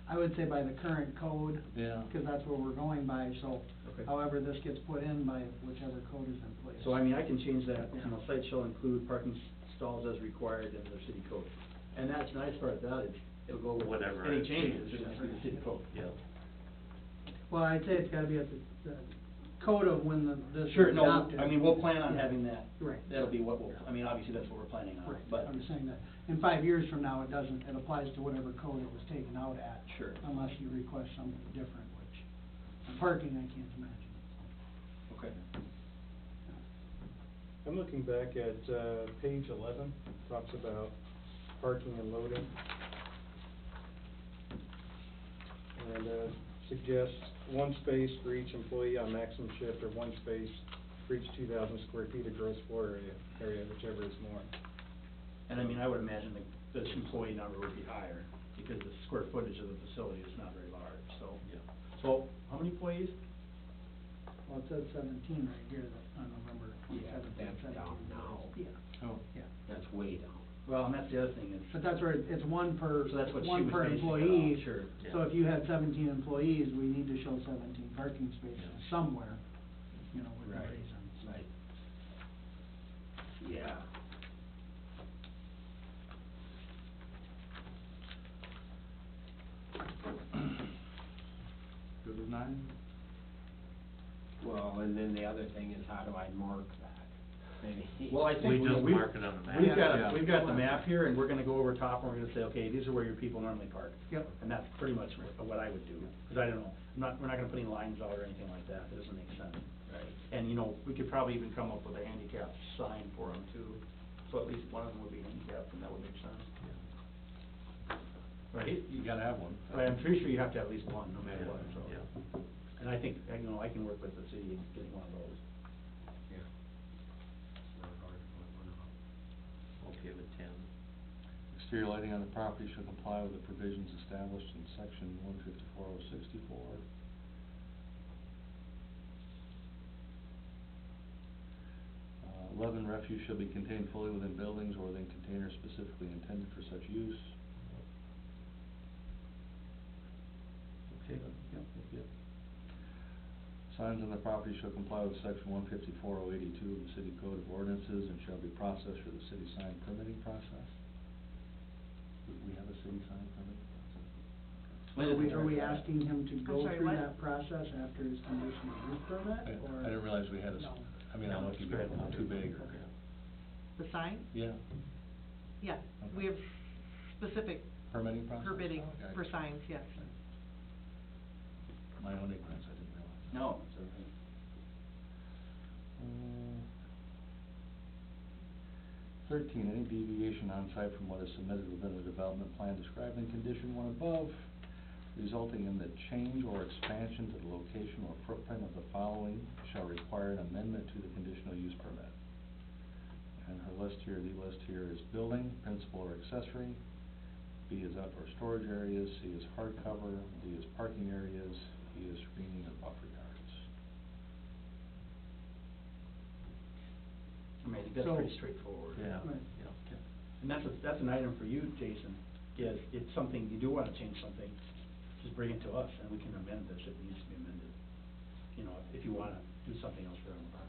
G: I would say by the current code.
A: Yeah.
G: Cause that's what we're going by, so
D: Okay.
G: however this gets put in by whichever code is in place.
D: So I mean, I can change that, you know, site shall include parking stalls as required in the city code. And that's the nice part of that, is it'll go with
E: Whatever
D: any
E: it
D: changes,
E: changes.
D: it'll just be the city code.
E: Yeah.
G: Well, I'd say it's gotta be at the code of when this is
D: Sure, no,
G: adopted.
D: I mean, we'll plan on
G: Yeah.
D: having that.
G: Right.
D: That'll be what we'll, I mean, obviously, that's what we're planning on,
G: Right,
D: but.
G: I'm saying that, in 5 years from now, it doesn't, it applies to whatever code it was taken out at.
D: Sure.
G: Unless you request something different, which, parking, I can't imagine.
D: Okay.
I: I'm looking back at, page 11, talks about parking and loading. And, suggests 1 space for each employee on maximum shift, or 1 space for each 2,000 square feet of gross floor area, whichever is more.
D: And I mean, I would imagine that this employee number would be higher, because the square footage of the facility is not very large, so.
E: Yeah.
D: So, how many employees?
G: Well, it says 17 right here, that on November
B: Yeah,
G: 17th.
B: that's down now.
G: Yeah,
A: Oh.
G: yeah.
B: That's way down.
D: Well, and that's the other thing,
G: But that's where it's one per,
D: So that's what she
G: one
D: was
G: per
D: basing it on,
G: employee.
D: sure.
G: So if you had 17 employees, we need to show 17 parking spaces
E: Yeah.
G: somewhere, you know, with the
B: Right,
G: reasons.
B: right. Yeah.
A: Good with 9?
B: Well, and then the other thing is, how do I mark that? Maybe.
D: Well, I think.
E: We
D: you know,
E: just
D: we've-
E: mark it on the map.
A: Yeah.
D: We've got the map here, and we're gonna go over top, and we're gonna say, okay, these are where your people normally park.
G: Yep.
D: And that's pretty much what I would do, because I don't know, we're not gonna put any lines out or anything like that, it doesn't make sense.
B: Right.
D: And, you know, we could probably even come up with a handicap sign for them too, so at least one of them would be handicapped, and that would make sense. Right?
A: You gotta have one.
D: But I'm pretty sure you have to have at least one, no matter what, so.
E: Yeah.
D: And I think, you know, I can work with the city in getting one of those.
E: Okay with 10.
A: Exterior lighting on the property shall comply with the provisions established in section 154-064. 11, refuse shall be contained fully within buildings or within containers specifically intended for such use.
E: Okay.
A: Yep, yep. Signs on the property shall comply with section 154-082 of the city code of ordinances and shall be processed through the city sign permitting process. We have a city sign permitting process?
G: Are we asking him to go
F: sorry,
G: through
F: what?
G: that process after his conditional use permit, or?
A: I didn't realize we had a,
G: No.
A: I mean, I don't know if you got one too big or.
F: The sign?
A: Yeah,
F: Yeah, we have specific
A: permitting process?
F: permitting
A: Okay.
F: for signs, yes.
A: My own ignorance, I didn't realize.
D: No, it's okay.
A: 13, any deviation on site from what is submitted within the development plan described in condition 1 above, resulting in the change or expansion to the location or footprint of the following shall require an amendment to the conditional use permit. And her list here, the list here is building, principal or accessory, B is outdoor storage areas, C is hardcover, D is parking areas, E is screening and buffer yards.
D: I mean, I think that's
G: So-
D: pretty straightforward.
E: Yeah.
G: Right.
E: Yeah.
D: And that's an item for you, Jason, is it's something, you do wanna change something, just bring it to us, and we can amend this if it needs to be amended. You know, if you wanna do something else for on the property.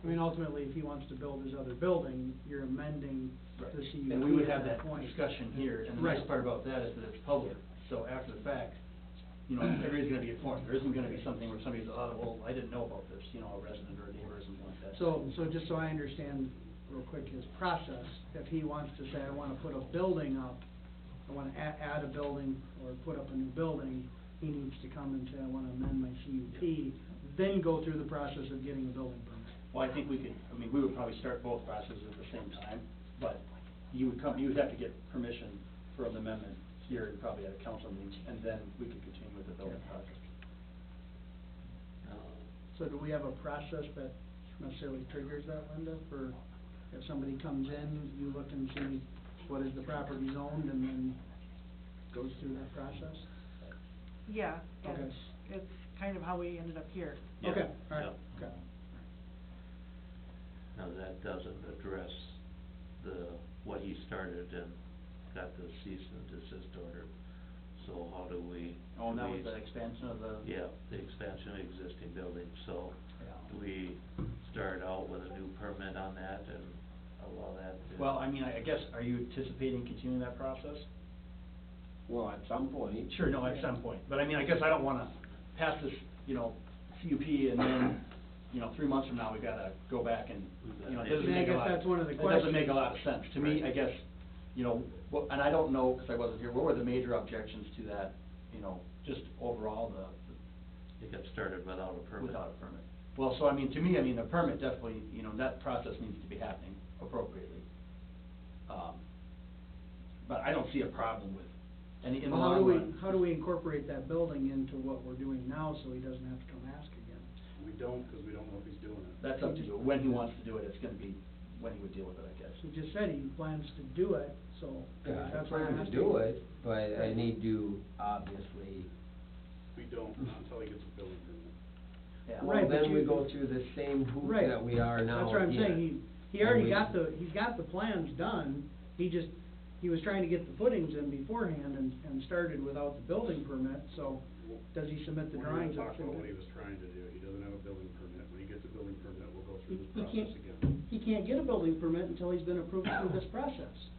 G: I mean, ultimately, if he wants to build his other building, you're amending the CUP
D: And we would
G: at
D: have that
G: point.
D: discussion here, and the nice
G: Right.
D: part about that is that it's public, so after the fact, you know, everybody's gonna be informed, there isn't gonna be something where somebody's, oh, well, I didn't know about this, you know, a resident or a neighbor or something like that.
G: So just so I understand real quick his process, if he wants to say, I wanna put a building up, I wanna add a building or put up a new building, he needs to come and say, I wanna amend my CUP, then go through the process of getting a building permit.
D: Well, I think we could, I mean, we would probably start both processes at the same time, but you would have to get permission for an amendment here, and probably at a council meeting, and then we could continue with the building project.
G: So do we have a process that necessarily triggers that, Linda, for if somebody comes in, you look and see what is the property zoned, and then goes through that process?
F: Yeah,
G: Okay.
F: it's kind of how we ended up here.
E: Yeah,
G: Okay, all right,
E: yeah.
G: okay.
E: Now, that doesn't address what he started and got the cease and desist order, so how do we?
D: Oh, and that was
E: we-
D: the expansion of the.
E: Yeah, the expansion of existing buildings, so
D: Yeah.
E: do we start out with a new permit on that and allow that to?
D: Well, I mean, I guess, are you anticipating continuing that process?
B: Well, at some point.
D: Sure, no, at some point, but I mean, I guess I don't wanna pass this, you know, CUP and then, 3 months from now, we gotta go back and, it doesn't
G: Yeah, I
D: make a
G: guess
D: lot.
G: that's one of the
D: It doesn't make a
G: questions.
D: lot of sense. To me, I guess, and I don't know, cause I wasn't here, what were the major objections to that, just overall,
E: It got started without a permit.
D: without a permit? Well, so to me, a permit definitely, that process needs to be happening appropriately. But I don't see a problem with any, in the
G: Well,
D: long run.
G: how do we incorporate that building into what we're doing now, so he doesn't have to come ask again?
H: We don't, because we don't know if he's doing it.
D: That's up to you. When he wants to do it, it's gonna be when he would deal with it, I guess.
G: He just said he plans to do it, so
B: Yeah, I
G: that's why
B: plan
G: I'm
B: to
G: asking.
B: do it, but I need to obviously,
H: We don't, not until he gets a building permit.
D: Yeah.
B: well,
G: Right, but
B: then we
G: you-
B: go through the same hoop
G: Right.
B: that we are now
G: That's what I'm
B: again.
G: saying, he
B: And
G: already
B: we-
G: he's got the plans done, he was trying to get the footings in beforehand and started without the building permit, so does he submit the
H: We're
G: drawings?
H: gonna
G: at
H: talk
G: the same
H: about what he
G: time?
H: was trying to do. He doesn't have a building permit. When he gets a building permit, we'll go through this
G: He
H: process
G: can't,
H: again.
G: he can't get a building permit until he's been approved through this process.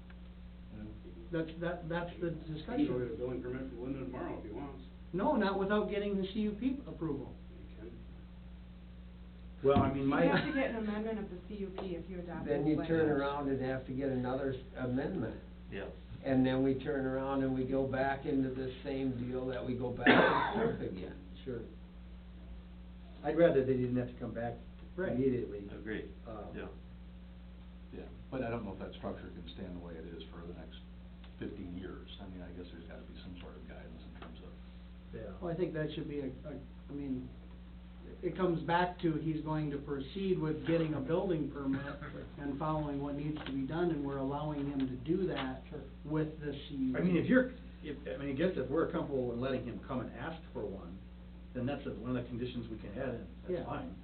G: That's the
H: He can go
G: discussion.
H: get a building permit for Linda tomorrow if he wants.
G: No, not without getting the CUP approval.
H: He can.
D: Well, I mean,
J: You have to get an amendment of the CUP if you adopt
B: Then
J: the
B: you
J: plan.
B: turn around and have to get another amendment.
E: Yeah.
B: And then we turn around and we go back into the same deal that we go back and forth again.
D: Sure. I'd rather they didn't have to come back
G: Right.
D: immediately.
E: Agreed, yeah.
A: Yeah, but I don't know if that structure can stand the way it is for the next 15 years. I mean, I guess there's gotta be some sort of guidance in terms of.
G: Well, I think that should be it comes back to he's going to proceed with getting a building permit and following what needs to be done, and we're allowing him to do that with the CUP.
D: I mean, I guess if we're comfortable in letting him come and ask for one, then that's one of the conditions we can add in,
G: Yeah.
D: that's fine.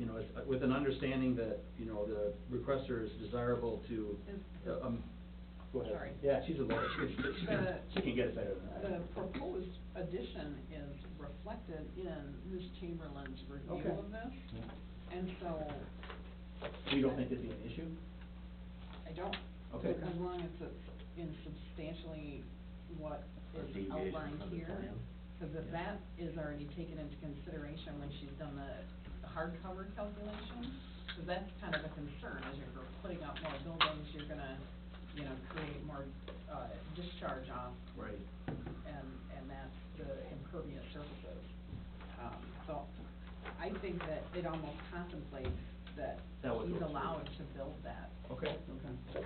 D: It's, with an understanding that, the requester is desirable to, go ahead.
F: Sorry.
D: Yeah, she's a lawyer, she can get it better than I.
F: The proposed addition is reflected in Ms. Chamberlain's review
G: Okay.
F: of this, and so.
D: You don't think it'd be an issue?
F: I don't.
D: Okay.
F: As long as it's in substantially what
E: A
F: is
E: deviation
F: outlined
E: from the
F: here.
E: plan.
F: Because if that is already taken into consideration when she's done the hardcover calculation, because that's kind of a concern, as you're putting up more buildings, you're gonna, create more, discharge off,
D: Right.
F: and that's the impervious surfaces. So I think that it almost contemplates that
D: That would
F: he's
D: go through.
F: allowed to build that.
D: Okay.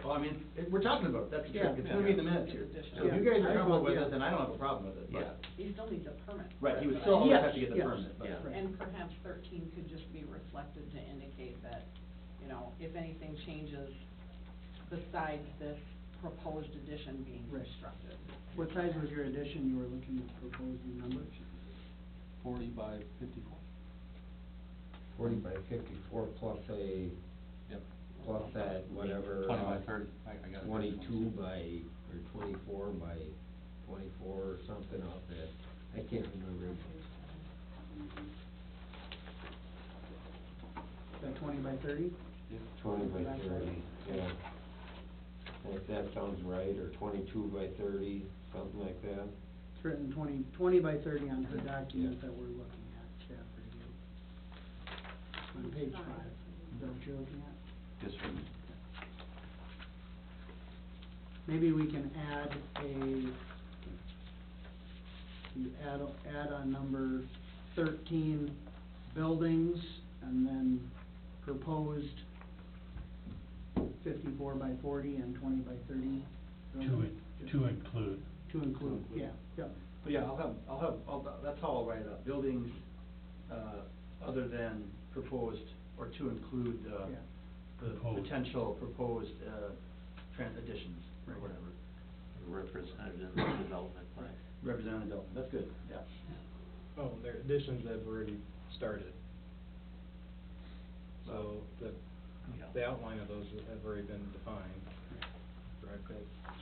D: Well, we're talking about it, that's the
G: Yeah.
D: trick, it's gonna be in the minutes here.
F: Yeah.
D: So if you guys
G: I
D: are
G: don't-
D: comfortable with
G: yeah.
D: it, then I don't have a problem with it, but.
E: Yeah.
F: He still needs a permit.
D: Right, he would
F: But
D: still
F: I-
D: always
G: Yes,
D: have to get the
G: yes.
D: permit, but.
E: Yeah.
G: Right.
F: And perhaps 13 could just be reflected to indicate that, if anything changes besides this proposed addition being
G: Right.
F: constructed.
G: What size was your addition you were looking to propose the number?
A: 40 by 54.
B: 40 by 54 plus
A: Yep.
B: plus that, whatever.
A: 20 by 30, I got it.
B: 22 by, or 24 by 24 or something off that, I can't remember.
G: Is that 20 by 30?
B: 20 by 30, yeah. If that sounds right, or 22 by 30, something like that.
G: It's written 20 by 30 on her document
B: Yeah.
G: that we're looking at, staff review. On page 5, is that what you're looking at?
A: Yes, sir.
G: Maybe we can add add on number 13, buildings, and then proposed 54 by 40 and 20 by 30. buildings.
C: To include.
G: To include, yeah, yeah.
D: But yeah, that's how I'll write it up, buildings, other than proposed, or to include,
G: Yeah.
D: the
C: Proposed.
D: potential proposed, additions, or
G: Right.
D: whatever.
E: Represented in the development plan.
D: Representative Dalton, that's good, yeah.
I: Oh, they're additions that have already started. So
E: Yeah.
I: the outline of those have already been defined. Correct.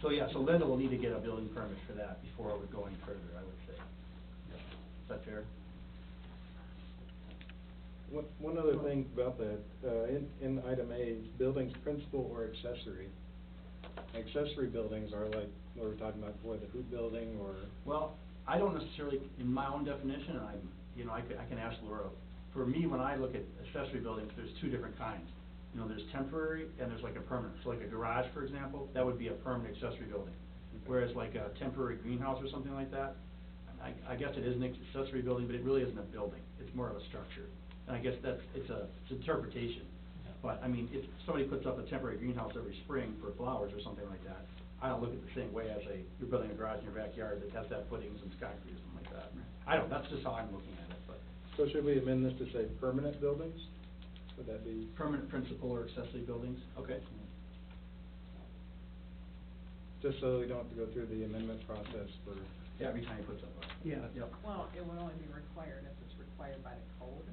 D: So, yeah, so Linda will need to get a building permit for that before it would go any further, I would say. Is that fair?
I: One other thing about that, in item A, buildings principal or accessory. Accessory buildings are like, what we're talking about before, the food building or,
D: Well, I don't necessarily, in my own definition, and I can ask Laura for me, when I look at accessory buildings, there's two different kinds. You know, there's temporary and there's like a permanent. So like a garage, for example, that would be a permanent accessory building. Whereas like a temporary greenhouse or something like that, I guess it is an accessory building, but it really isn't a building. It's more of a structure. And I guess it's interpretation. But, I mean, if somebody puts up a temporary greenhouse every spring for flowers or something like that, I don't look at it the same way as you're building a garage in your backyard that has to have footings and concrete or something like that. That's just how I'm looking at it, but.
I: So should we amend this to say permanent buildings? Would that be?
D: Permanent principal or accessory buildings, okay.
I: Just so we don't have to go through the amendment process for.
D: Yeah, every time he puts up a.
G: Yeah.
D: Yep.
F: Well, it would only be required if it's required by the code.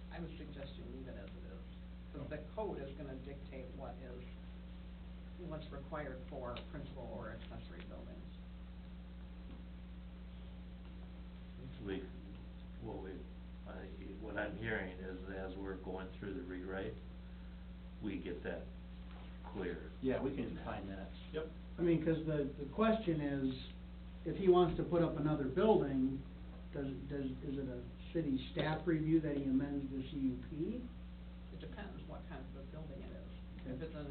F: I would suggest you leave it as it is, because the code is gonna dictate what's required for principal or accessory buildings.
E: What I'm hearing is as we're going through the rewrite, we get that clear.
D: Yeah, we can define that. Yep.
G: I mean, 'cause the question is, if he wants to put up another building, is it a city staff review that he amends the CUP?
F: It depends what kind of a building it is. If it's an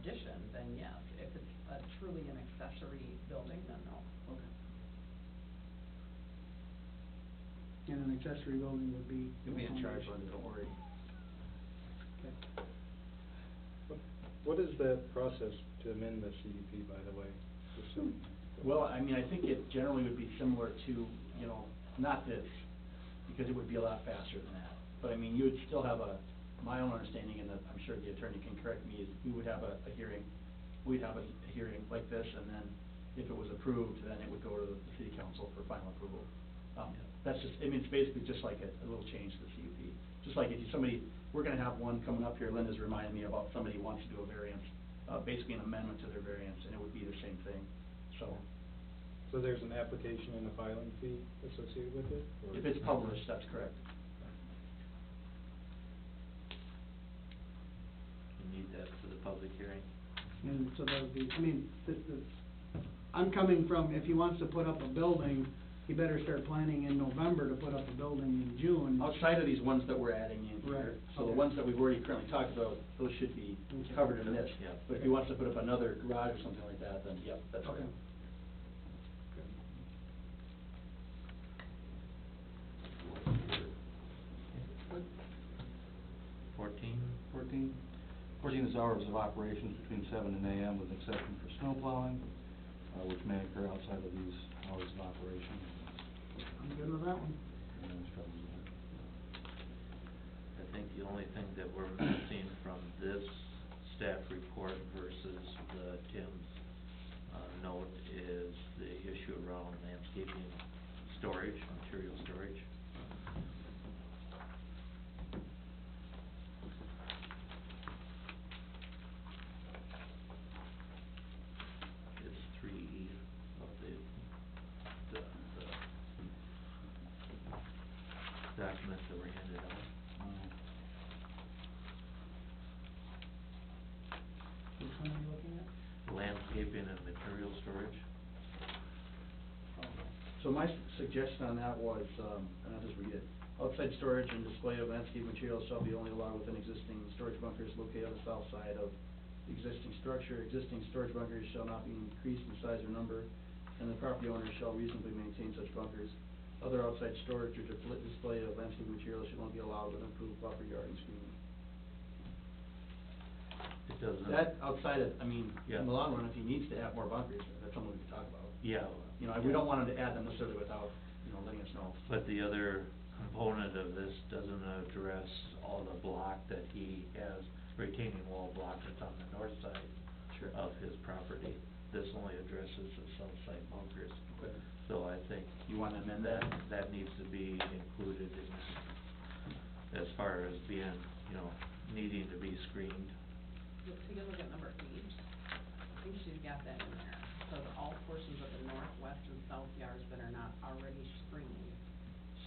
F: addition, then yes. If it's truly an accessory building, then no.
D: Okay.
G: And an accessory building would be.
D: You'll be in charge, Linda, don't worry.
G: Okay.
I: What is the process to amend the CUP, by the way? Just so-
D: Well, I mean, I think it generally would be similar to, you know, not this, because it would be a lot faster than that. But I mean, you would still have my own understanding, and I'm sure the attorney can correct me, is we would have a hearing. We'd have a hearing like this, and then if it was approved, then it would go to the city council for final approval. That's just, I mean, it's basically just like a little change to the CUP. Just like if we're gonna have one coming up here, Linda's reminding me about somebody who wants to do a variance, basically an amendment to their variance, and it would be the same thing, so.
I: So there's an application and a filing fee associated with it? or-
D: If it's published, that's correct.
E: You need that for the public hearing.
G: And so that would be, I mean, I'm coming from, if he wants to put up a building, he better start planning in November to put up a building in June.
D: Outside of these ones that we're adding in here,
G: Right,
D: so the
G: okay.
D: ones that we've already currently talked about, those should be
G: Okay.
D: covered in this.
E: Yeah.
D: But if he wants to put up another garage or something like that, then, yep, that's
G: Okay.
D: okay.
E: 14?
A: 14 is hours of operations between 7 and AM with exception for snow plowing, which may occur outside of these hours of operation.
G: I'm good with that one.
E: I think the only thing that we're missing from this staff report versus Tim's note is the issue around landscaping storage, material storage. It's 3E of the document that were handed out.
G: Which one are you looking at?
E: Landscaping and material storage.
D: So my suggestion on that was, and I'll just read it. Outside storage and display of landscape materials shall be only allowed within existing storage bunkers located on the south side of the existing structure. Existing storage bunkers shall not be increased in size or number, and the property owner shall reasonably maintain such bunkers. Other outside storage or display of landscape materials should only be allowed with improved buffer yard and screening.
E: It doesn't.
D: That outside of, I mean,
E: Yeah.
D: in the long run, if he needs to add more bunkers, that's something we can talk about.
E: Yeah.
D: You know, we don't want him to add them necessarily without, you know, letting us know.
E: But the other component of this doesn't address all the block that he has, retaining wall block that's on the north side
D: Sure.
E: of his property. This only addresses the south side bunkers.
D: Okay.
E: So I think.
D: You wanna amend that?
E: That needs to be included in that, as far as being, you know, needing to be screened.
F: Take a look at number 8. I think she's got that in there. So all portions of the north, west, and south yards that are not already screened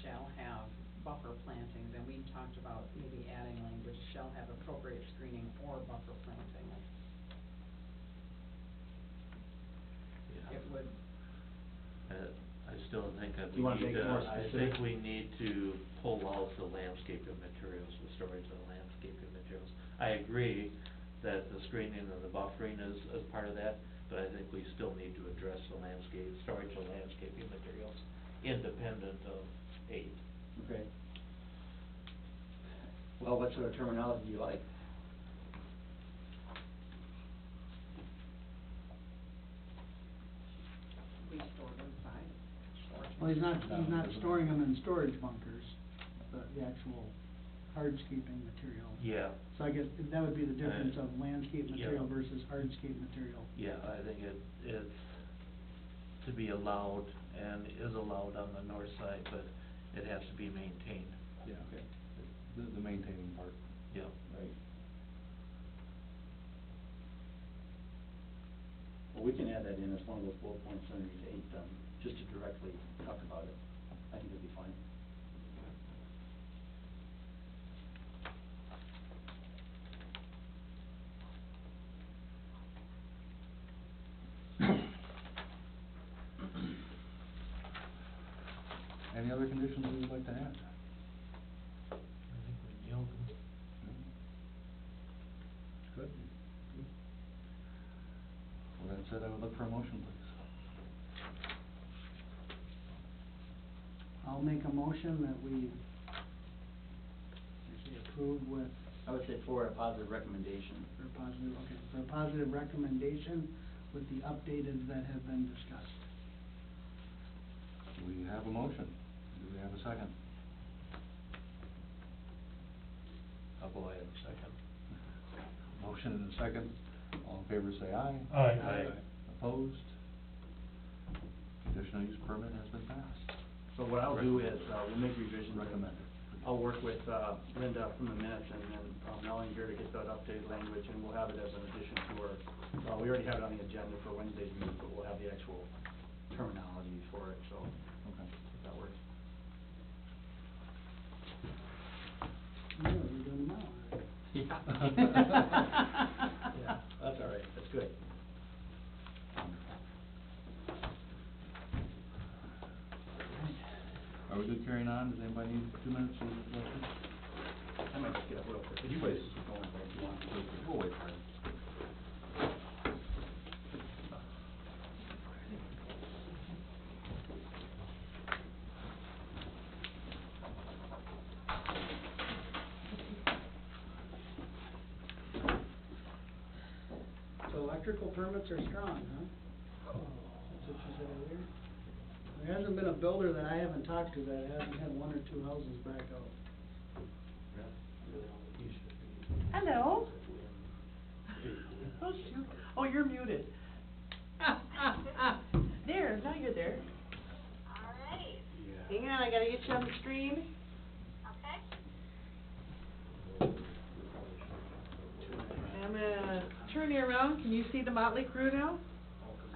F: shall have buffer plantings, and we talked about maybe adding language, shall have appropriate screening or buffer planting.
E: Yeah.
F: It would,
E: I still think that
D: You
E: we
D: wanna
E: need
D: make it
E: to,
D: more
E: I
D: specific?
E: think we need to pull out the landscaping materials, the storage of the landscaping materials. I agree that the screening and the buffering is part of that, but I think we still need to address the storage of landscaping materials independent of 8.
D: Okay. Well, what sort of terminology do you like?
F: We store them inside. storage
G: Well, he's not
A: doesn't
G: storing
A: matter.
G: them in storage bunkers, the actual hardscaping material.
E: Yeah.
G: So I guess that would be the difference of landscape
E: yeah.
G: material versus hardscape material.
E: Yeah, I think it's to be allowed and is allowed on the north side, but it has to be maintained.
A: Yeah, okay. The maintaining part.
E: Yeah.
D: Right. Well, we can add that in as one of those bullet points underneath 8, just to directly talk about it. I think it'd be fine.
A: Any other conditions you would like to add?
E: I think we nailed them.
A: Good. Well, that said, I would look for a motion, please.
G: I'll make a motion that we actually approve with,
D: I would say for a positive recommendation.
G: for a positive, okay, for a positive recommendation with the updated that have been discussed.
A: We have a motion. Do we have a second?
E: I'll go ahead and second.
A: Motion and a second. All in favor say aye.
C: Aye.
E: Aye.
A: Opposed? Conditional use permit has been passed.
D: So what I'll do is, we'll make revisions.
A: Recommended.
D: I'll work with, Linda from the minutes and then, Melanie here to get that updated language, and we'll have it as an addition to our, we already have it on the agenda for Wednesday's meeting, but we'll have the actual terminology for it, so.
A: Okay.
D: If that works.
G: Yeah, we're doing them all right.
D: Yeah, that's all right, that's good.
A: Are we good carrying on? Does anybody need 2 minutes to discussion?
D: I might just get up real quick.
A: You wait.
D: Keep going if you want.
A: We'll wait for it.
G: So electrical permits are strong, huh? That's what you said earlier? There hasn't been a builder that I haven't talked to that hasn't had 1 or 2 houses back out.
K: Hello? Oh, shoot. Oh, you're muted. There, now you're there.
L: All right,
K: Hang on, I gotta get you on the screen.
L: okay.
K: I'm gonna turn you around. Can you see the Motley Crew now?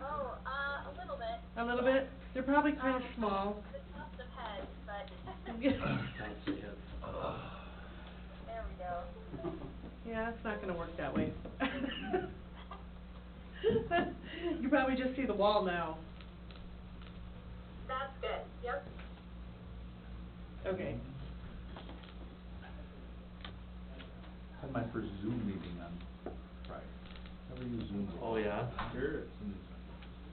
L: Oh, a little bit.
K: A little bit? They're probably kinda small.
L: The tops of heads, but there we go.
K: Yeah, it's not gonna work that way. You probably just see the wall now.
L: That's good, yep.
K: Okay.
A: Had my first Zoom meeting on Friday. Ever use Zoom?
E: Oh, yeah?
A: Sure.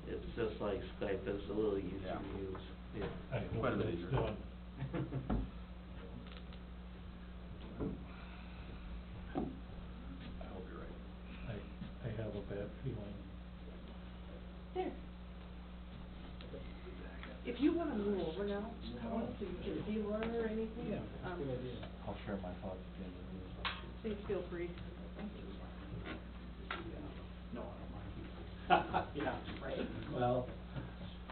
E: It's just like Skype, it's a little easier
A: Yeah.
E: to use. Yeah.
C: I
A: Quite a
C: hope
A: bit
C: that's
A: easier.
C: done.
A: I hope you're right.
C: I have a bad feeling.
K: There. If you wanna move over now, so you can see Laura or anything,
A: I'll share my thoughts at the end of the meeting.
K: please feel free.
D: No, I don't mind. Yeah, right. Well,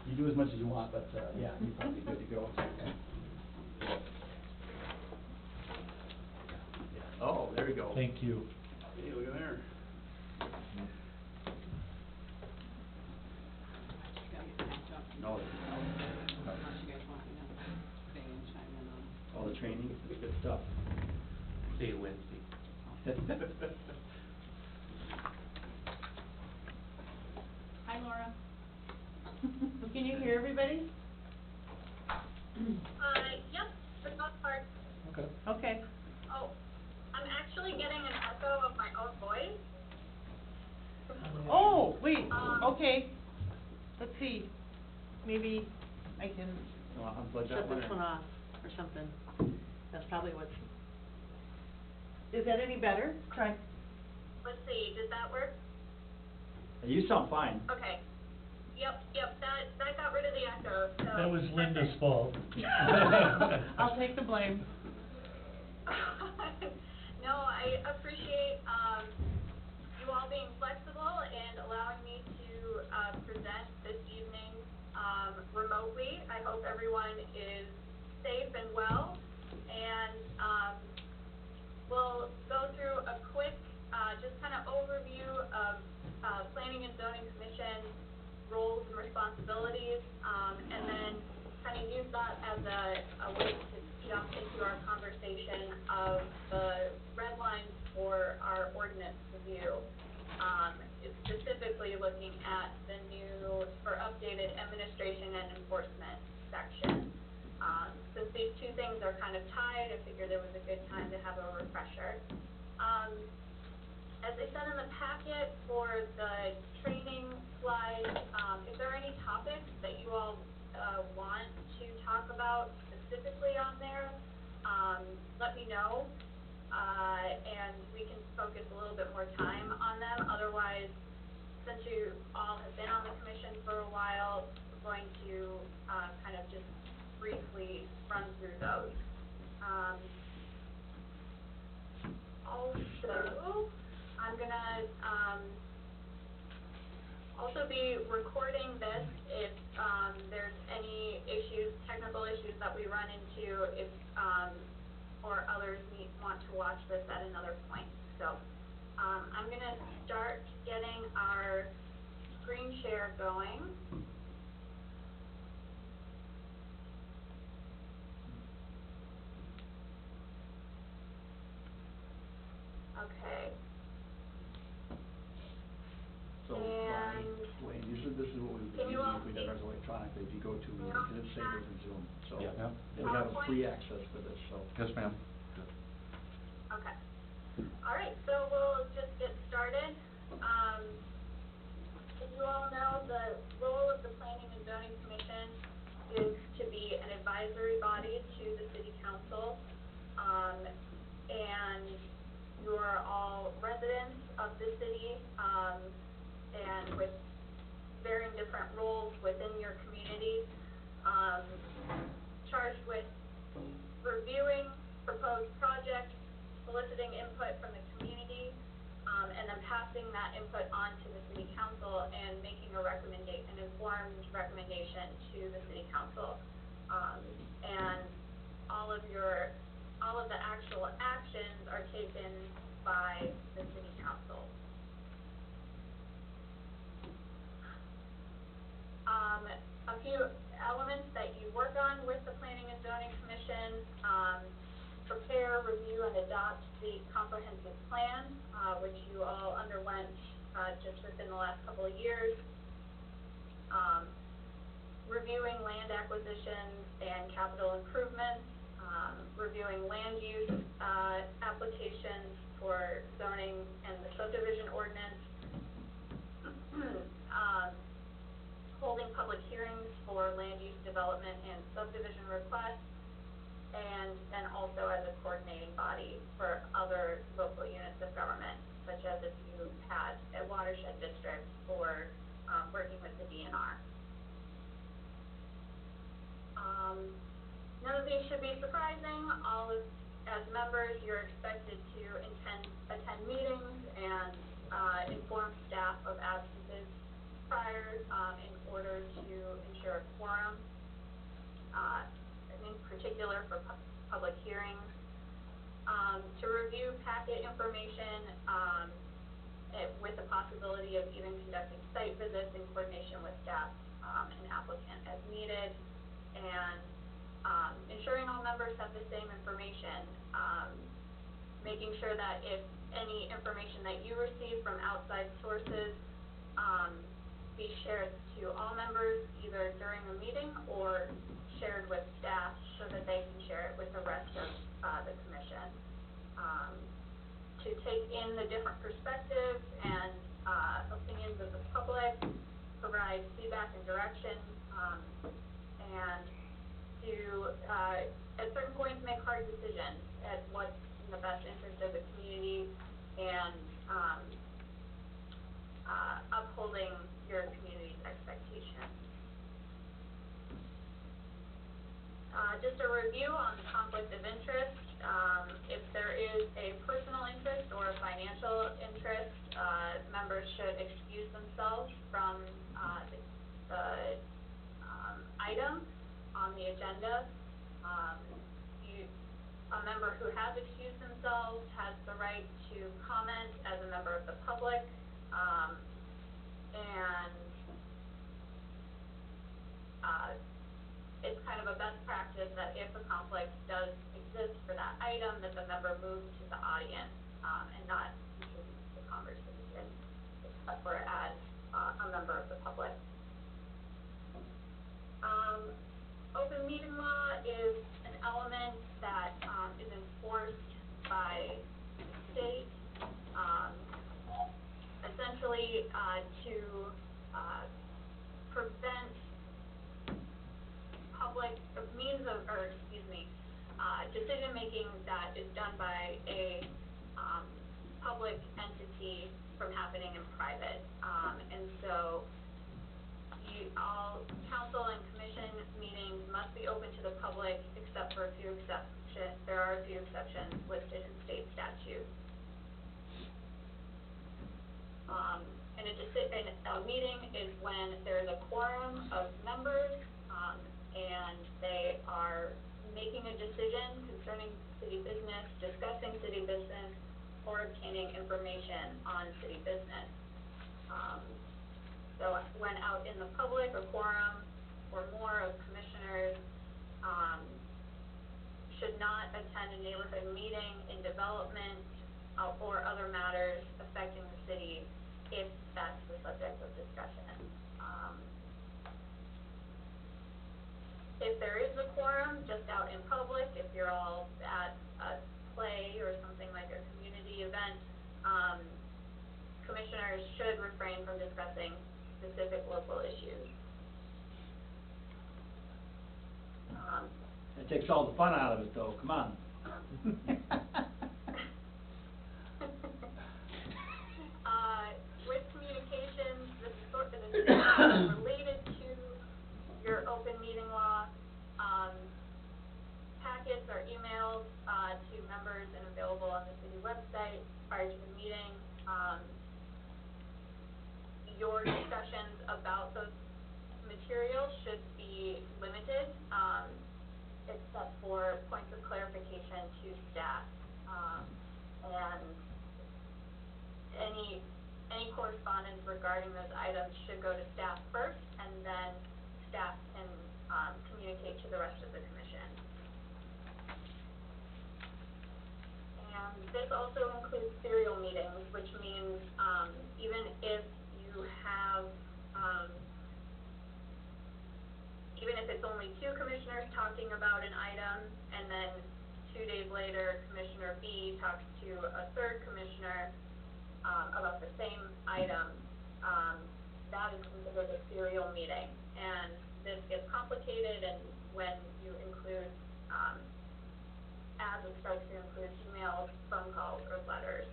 D: you do as much as you want, but, yeah, you're probably good to go. Oh, there we go.
C: Thank you.
H: Hey, look at there.
F: You gotta get back up.
D: No,
F: Unless you guys want, stay and chime in on.
D: all the training, it's good stuff.
E: See you Wednesday.
K: Hi, Laura. Can you hear everybody?
L: Yep, for the most part.
A: Okay.
K: Okay.
L: Oh, I'm actually getting an echo of my own voice.
K: Oh, wait,
L: Um,
K: okay. Let's see, maybe I can
D: Well, unplug that
K: shut
D: one
K: this
D: or-
K: one off or something. That's probably what's, is that any better? Try.
L: Let's see, does that work?
D: You sound fine.
L: Okay. Yep, that got rid of the echo, so.
C: That was Linda's fault.
K: I'll take the blame.
L: No, I appreciate, you all being flexible and allowing me to, present this evening, remotely. I hope everyone is safe and well, and, we'll go through a quick, just kind of overview of, Planning and Zoning Commission roles and responsibilities, and then kind of use that as a way to jump into our conversation of the red lines for our ordinance review. It's specifically looking at the new or updated administration and enforcement section. Since these two things are kind of tied, I figured it was a good time to have a refresher. As I said in the packet for the training slide, if there are any topics that you all want to talk about specifically on there, let me know, and we can focus a little bit more time on them. Otherwise, since you all have been on the commission for a while, we're going to kind of just briefly run through those. Also, I'm gonna also be recording this if there's any issues, technical issues that we run into, if or others want to watch this at another point. So I'm gonna start getting our screen share going. Okay.
D: So,
L: And-
D: Dwayne, usually this is what we would
L: Can
D: do
L: you all
D: if we did ours electronically, if you go to,
L: Can you
D: you
L: all
D: can
L: see
D: save
L: that?
D: it in Zoom, so.
A: Yeah.
D: We have
L: PowerPoint?
D: free access for this, so.
A: Yes, ma'am.
L: Okay. All right, so we'll just get started. As you all know, the role of the Planning and Zoning Commission is to be an advisory body to the city council. And you are all residents of the city, and with varying different roles within your community, charged with reviewing proposed projects, soliciting input from the community, and then passing that input on to the city council and making an informed recommendation to the city council. And all of the actual actions are taken by the city council. A few elements that you work on with the Planning and Zoning Commission, prepare, review, and adopt the comprehensive plan, which you all underwent, just within the last couple of years. Reviewing land acquisitions and capital improvements, reviewing land use, applications for zoning and the subdivision ordinance, holding public hearings for land use development and subdivision requests, and then also as a coordinating body for other local units of government, such as if you had a watershed district or working with the DNR. None of these should be surprising. As members, you're expected to attend meetings and inform staff of absences prior, in order to ensure a quorum. In particular for public hearings, to review packet information, with the possibility of even conducting site visits in coordination with staff, and applicant as needed, and ensuring all members have the same information, making sure that if any information that you receive from outside sources, be shared to all members either during the meeting or shared with staff so that they can share it with the rest of, the commission. To take in the different perspectives and, opinions of the public, provide feedback and direction, and to, at certain points, make hard decisions at what's in the best interest of the community and, upholding your community's expectations. Just a review on conflict of interest. If there is a personal interest or a financial interest, members should excuse themselves from, the item on the agenda. A member who has excused themselves has the right to comment as a member of the public, and, it's kind of a best practice that if a conflict does exist for that item, that the member moves to the audience, and not contribute to the conversation, except for as, a member of the public. Open meeting law is an element that, is enforced by the state, essentially, to, prevent public, decision-making that is done by a, public entity from happening in private. And so, all council and commission meetings must be open to the public, except for a few exceptions. There are a few exceptions listed in state statute. And a meeting is when there is a quorum of members, and they are making a decision concerning city business, discussing city business, or obtaining information on city business. So when out in the public, a quorum or more of commissioners, should not attend a neighborhood meeting in development, or other matters affecting the city if that's the subject of discussion. If there is a quorum just out in public, if you're all at a play or something like a community event, commissioners should refrain from discussing specific local issues.
D: It takes all the fun out of it, though, come on.
L: With communications, this is sort of related to your open meeting law. Packets are emailed, to members and available on the city website prior to the meeting. Your discussions about those materials should be limited, except for points of clarification to staff. And any correspondence regarding those items should go to staff first, and then staff can, communicate to the rest of the commission. And this also includes serial meetings, which means, even if you have, even if it's only two commissioners talking about an item, and then 2 days later, Commissioner B talks to a third commissioner, about the same item, that is considered a serial meeting. And this gets complicated, and when you include, as it starts to include emails, phone calls, or letters.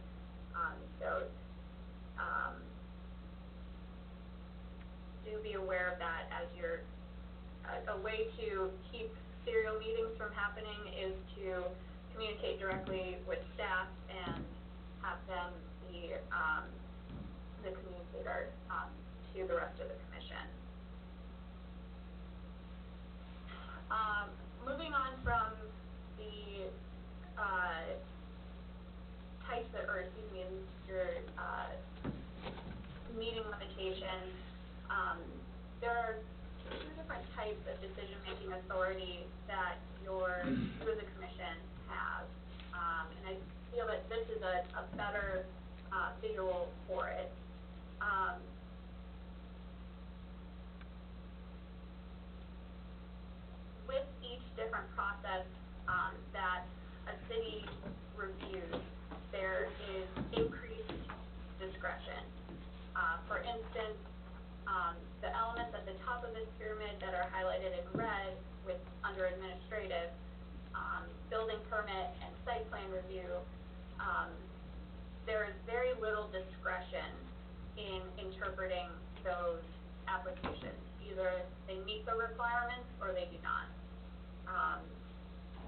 L: Do be aware of that as you're, a way to keep serial meetings from happening is to communicate directly with staff and have them be, the communicator, to the rest of the commission. Moving on from the, types of, or excuse me, your, meeting limitations, there are 2 different types of decision-making authority that you as a commission have. And I feel that this is a better, visual for it. With different process, that a city reviews, there is increased discretion. For instance, the elements at the top of this pyramid that are highlighted in red under administrative, building permit and site plan review, there is very little discretion in interpreting those applications. Either they meet the requirements or they do not.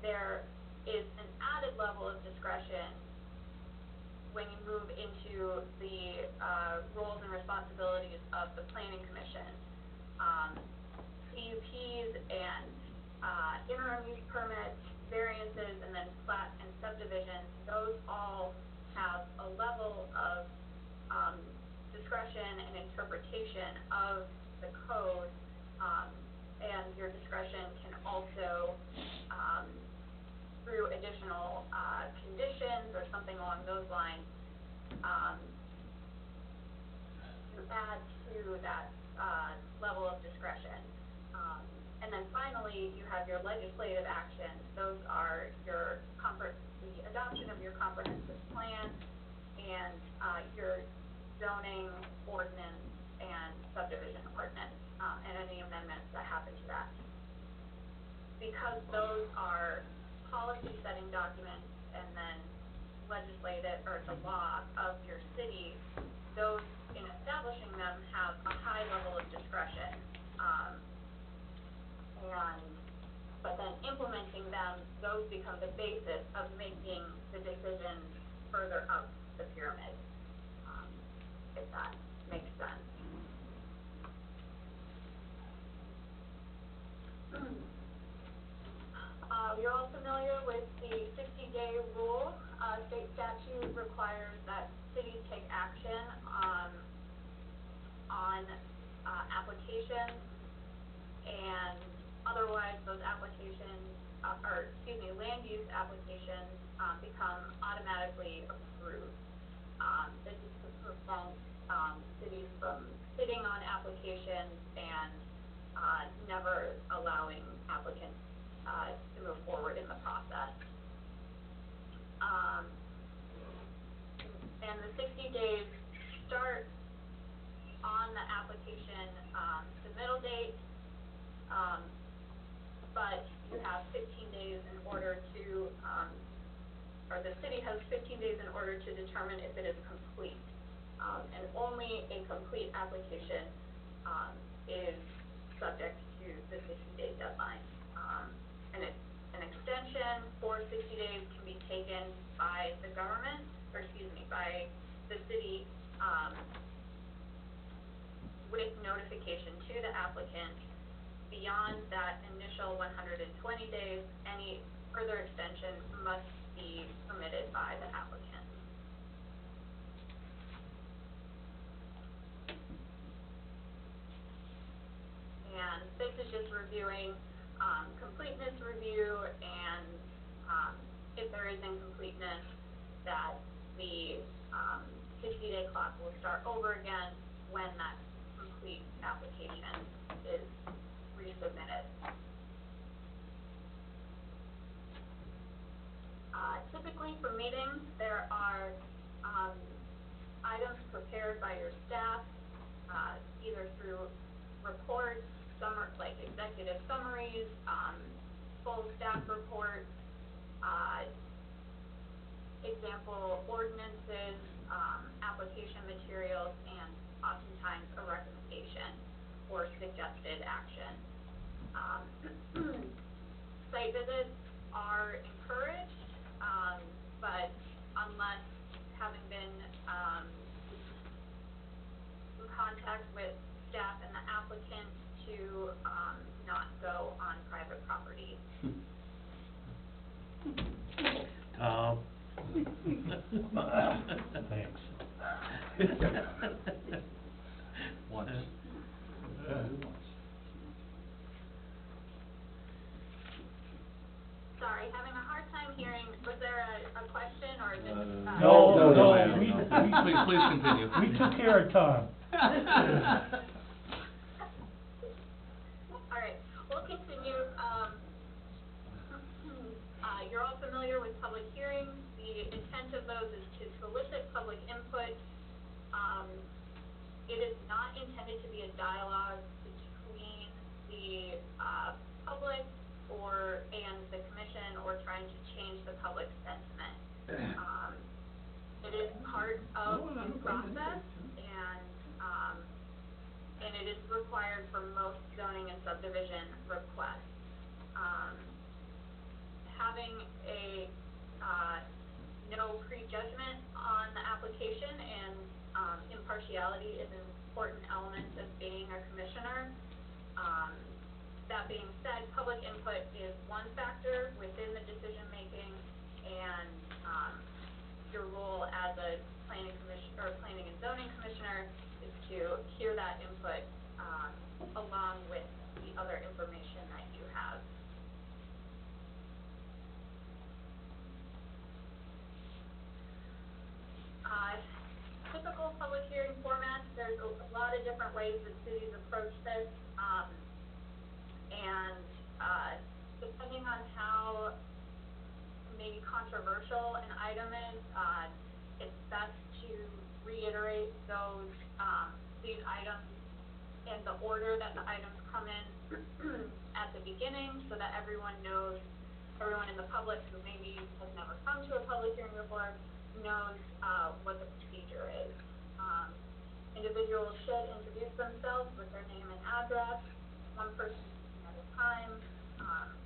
L: There is an added level of discretion when you move into the roles and responsibilities of the planning commission. CUPs and interim use permits, variances, and then plat and subdivisions, those all have a level of discretion and interpretation of the code, and your discretion can also, through additional conditions or something along those lines, to add to that level of discretion. And then finally, you have your legislative actions. Those are the adoption of your comprehensive plan and your zoning ordinance and subdivision ordinance, and any amendments that happen to that. Because those are policy-setting documents and then legislative, or the law of your city, those, in establishing them, have a high level of discretion. But then implementing them, those become the basis of making the decisions further up the pyramid, if that makes sense. You're all familiar with the 60-day rule. State statute requires that cities take action on applications, and otherwise those applications, land use applications become automatically approved. This is to prevent cities from sitting on applications and never allowing applicants to move forward in the process. And the 60 days start on the application submittal date, but you have 15 days in order to, or the city has 15 days in order to determine if it is complete. And only a complete application is subject to the 60-day deadline. And an extension for 60 days can be taken by the government, by the city, with notification to the applicant. Beyond that initial 120 days, any further extension must be permitted by the applicant. And this is just reviewing completeness review, and if there is incompleteness, that the 60-day clock will start over again when that complete application is resubmitted. Typically for meetings, there are items prepared by your staff, either through reports, like executive summaries, full staff reports, example ordinances, application materials, and oftentimes a recommendation or suggested action. Site visits are encouraged, but unless having been in contact with staff and the applicant to not go on private property.
E: Tom.
C: Thanks.
A: Once.
L: Sorry, having a hard time hearing. Was there a question or just?
C: No,
A: Please continue.
C: we took care of Tom.
L: All right, we'll continue. intent of those is to solicit public input. It is not intended to be a dialogue between the, public and the commission, or trying to change the public sentiment. It is part of the process, and it is required for most zoning and subdivision requests. Having a, no prejudgment on the application and, impartiality is an important element of being a commissioner. That being said, public input is one factor within the decision-making, and, your role as a planning and zoning commissioner is to hear that input, along with the other information that you have. Typical public hearing formats, there's a lot of different ways that cities approach this, and, depending on how maybe controversial an item is, it's best to reiterate these items in the order that the items come in at the beginning, so that everyone in the public who maybe has never come to a public hearing before knows, what the procedure is. Individuals should introduce themselves with their name and address, one person at a time,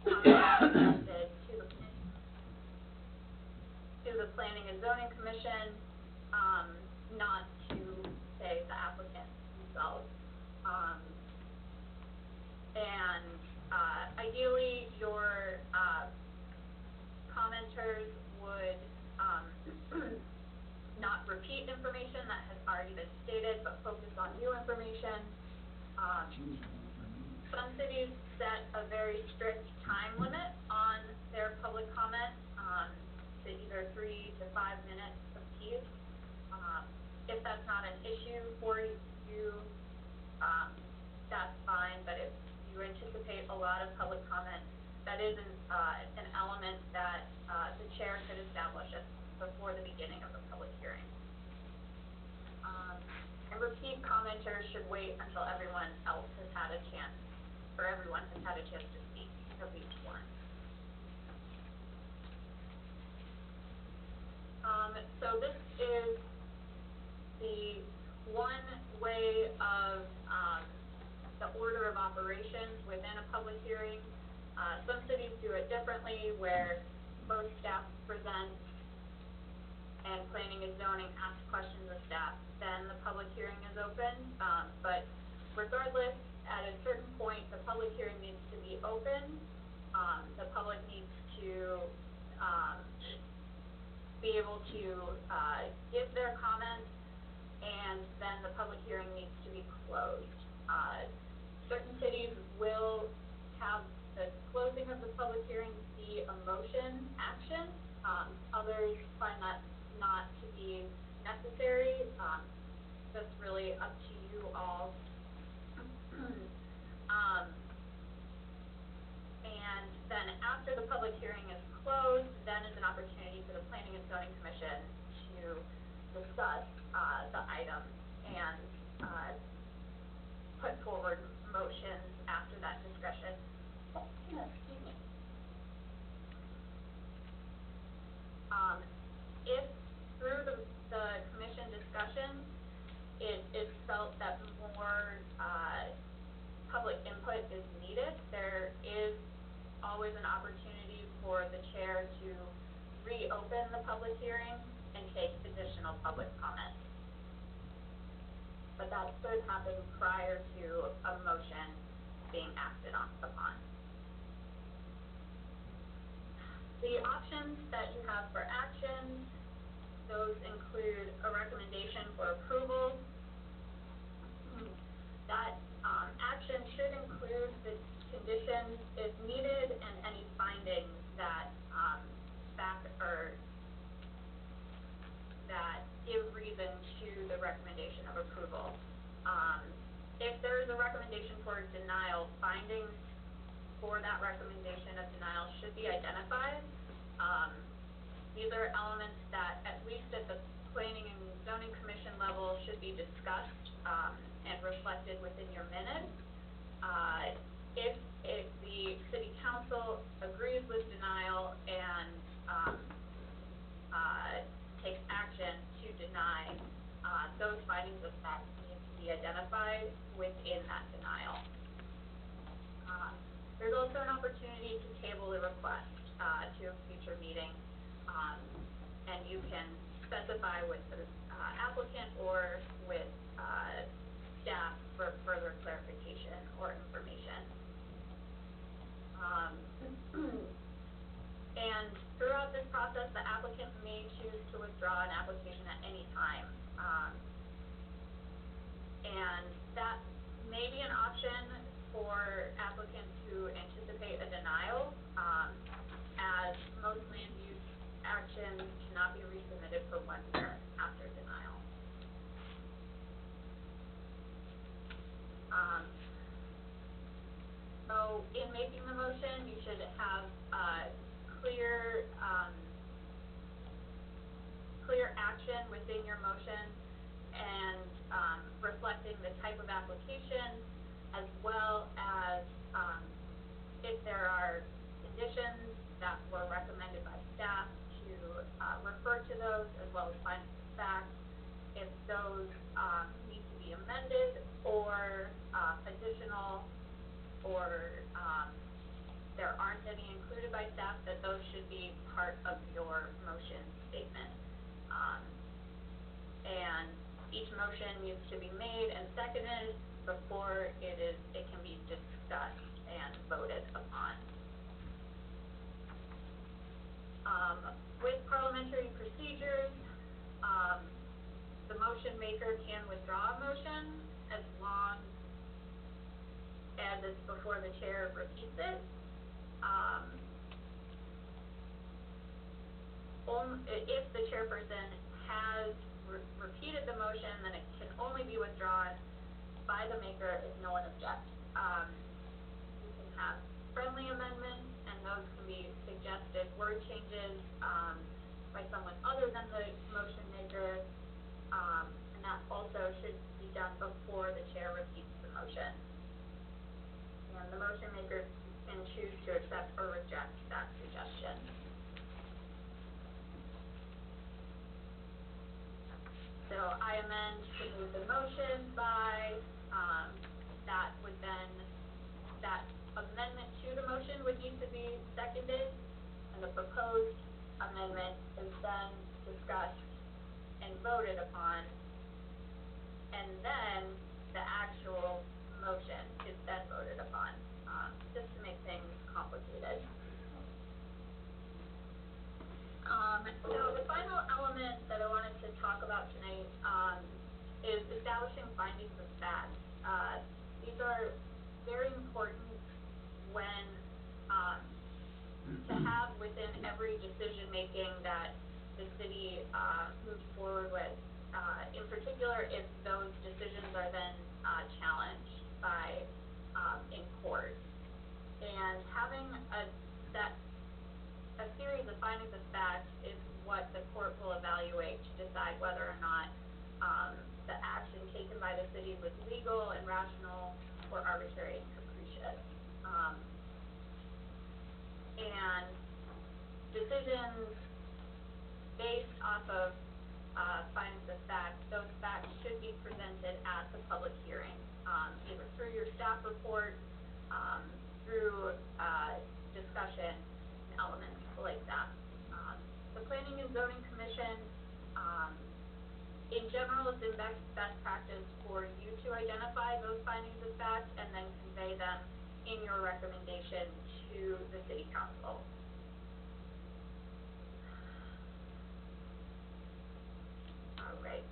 L: comments presented to the Planning and Zoning Commission, not to, say, the applicant themselves. Ideally, your, commenters would, not repeat information that has already been stated, but focus on new information. Some cities set a very strict time limit on their public comment, to either 3 to 5 minutes apiece. If that's not an issue for you, that's fine, but if you anticipate a lot of public comment, that is an element that, the chair could establish before the beginning of the public hearing. And repeat commenters should wait until everyone else has had a chance, or everyone has had a chance to speak, at least once. So this is the one way of, the order of operations within a public hearing. Some cities do it differently, where both staff present and planning and zoning ask questions of staff, then the public hearing is open. But regardless, at a certain point, the public hearing needs to be open. The public needs to, be able to, give their comments, and then the public hearing needs to be closed. Certain cities will have the closing of the public hearing be a motion action. Others find that not to be necessary. That's really up to you all. And then after the public hearing is closed, then is an opportunity for the Planning and Zoning Commission to discuss, the item and, put forward motions after that discussion. Excuse me. If through the commission discussion, it is felt that more, public input is needed, there is always an opportunity for the chair to reopen the public hearing and take additional public comment. But that should happen prior to a motion being acted upon. The options that you have for action, those include a recommendation for approval. That, action should include the conditions if needed, and any findings that, that give reason to the recommendation of approval. If there is a recommendation for denial, findings for that recommendation of denial should be identified. these are elements that, at least at the planning and zoning commission level, should be discussed, and reflected within your minutes. If the city council agrees with denial and, takes action to deny, those findings of fact need to be identified within that denial. There's also an opportunity to table the request, to a future meeting, and you can specify with the applicant or with staff for further clarification or information. And throughout this process, the applicant may choose to withdraw an application at any time. And that may be an option for applicants who anticipate a denial, as most land use actions cannot be resubmitted for 1 year after denial. So in making the motion, you should have clear action within your motion, and reflecting the type of application, as well as if there are conditions that were recommended by staff to refer to those, as well as findings of fact, if those need to be amended or additional, or there aren't any included by staff, that those should be part of your motion statement. And each motion needs to be made and seconded before it can be discussed and voted upon. With parliamentary procedures, the motion maker can withdraw a motion as long as it's before the chair repeats it. If the chairperson has repeated the motion, then it can only be withdrawn by the maker if no one objects. You can have friendly amendments, and those can be suggested word changes by someone other than the motion maker, and that also should be done before the chair repeats the motion. And the motion maker can choose to accept or reject that suggestion. So I amend to move the motion by, that amendment to the motion would need to be seconded, and the proposed amendment is then discussed and voted upon, and then the actual motion is then voted upon, just to make things complicated. So the final element that I wanted to talk about tonight, is establishing findings of fact. These are very important when, to have within every decision-making that the city, moves forward with, in particular if those decisions are then, challenged by, in court. And having a series of findings of fact is what the court will evaluate to decide whether or not the action taken by the city was legal and rational or arbitrary and capricious. And decisions based off of findings of fact, those facts should be presented at the public hearing, either through your staff report, through discussion and elements like that. The Planning and Zoning Commission, in general, it's in best practice for you to identify those findings of fact and then convey them in your recommendation to the City Council. All right.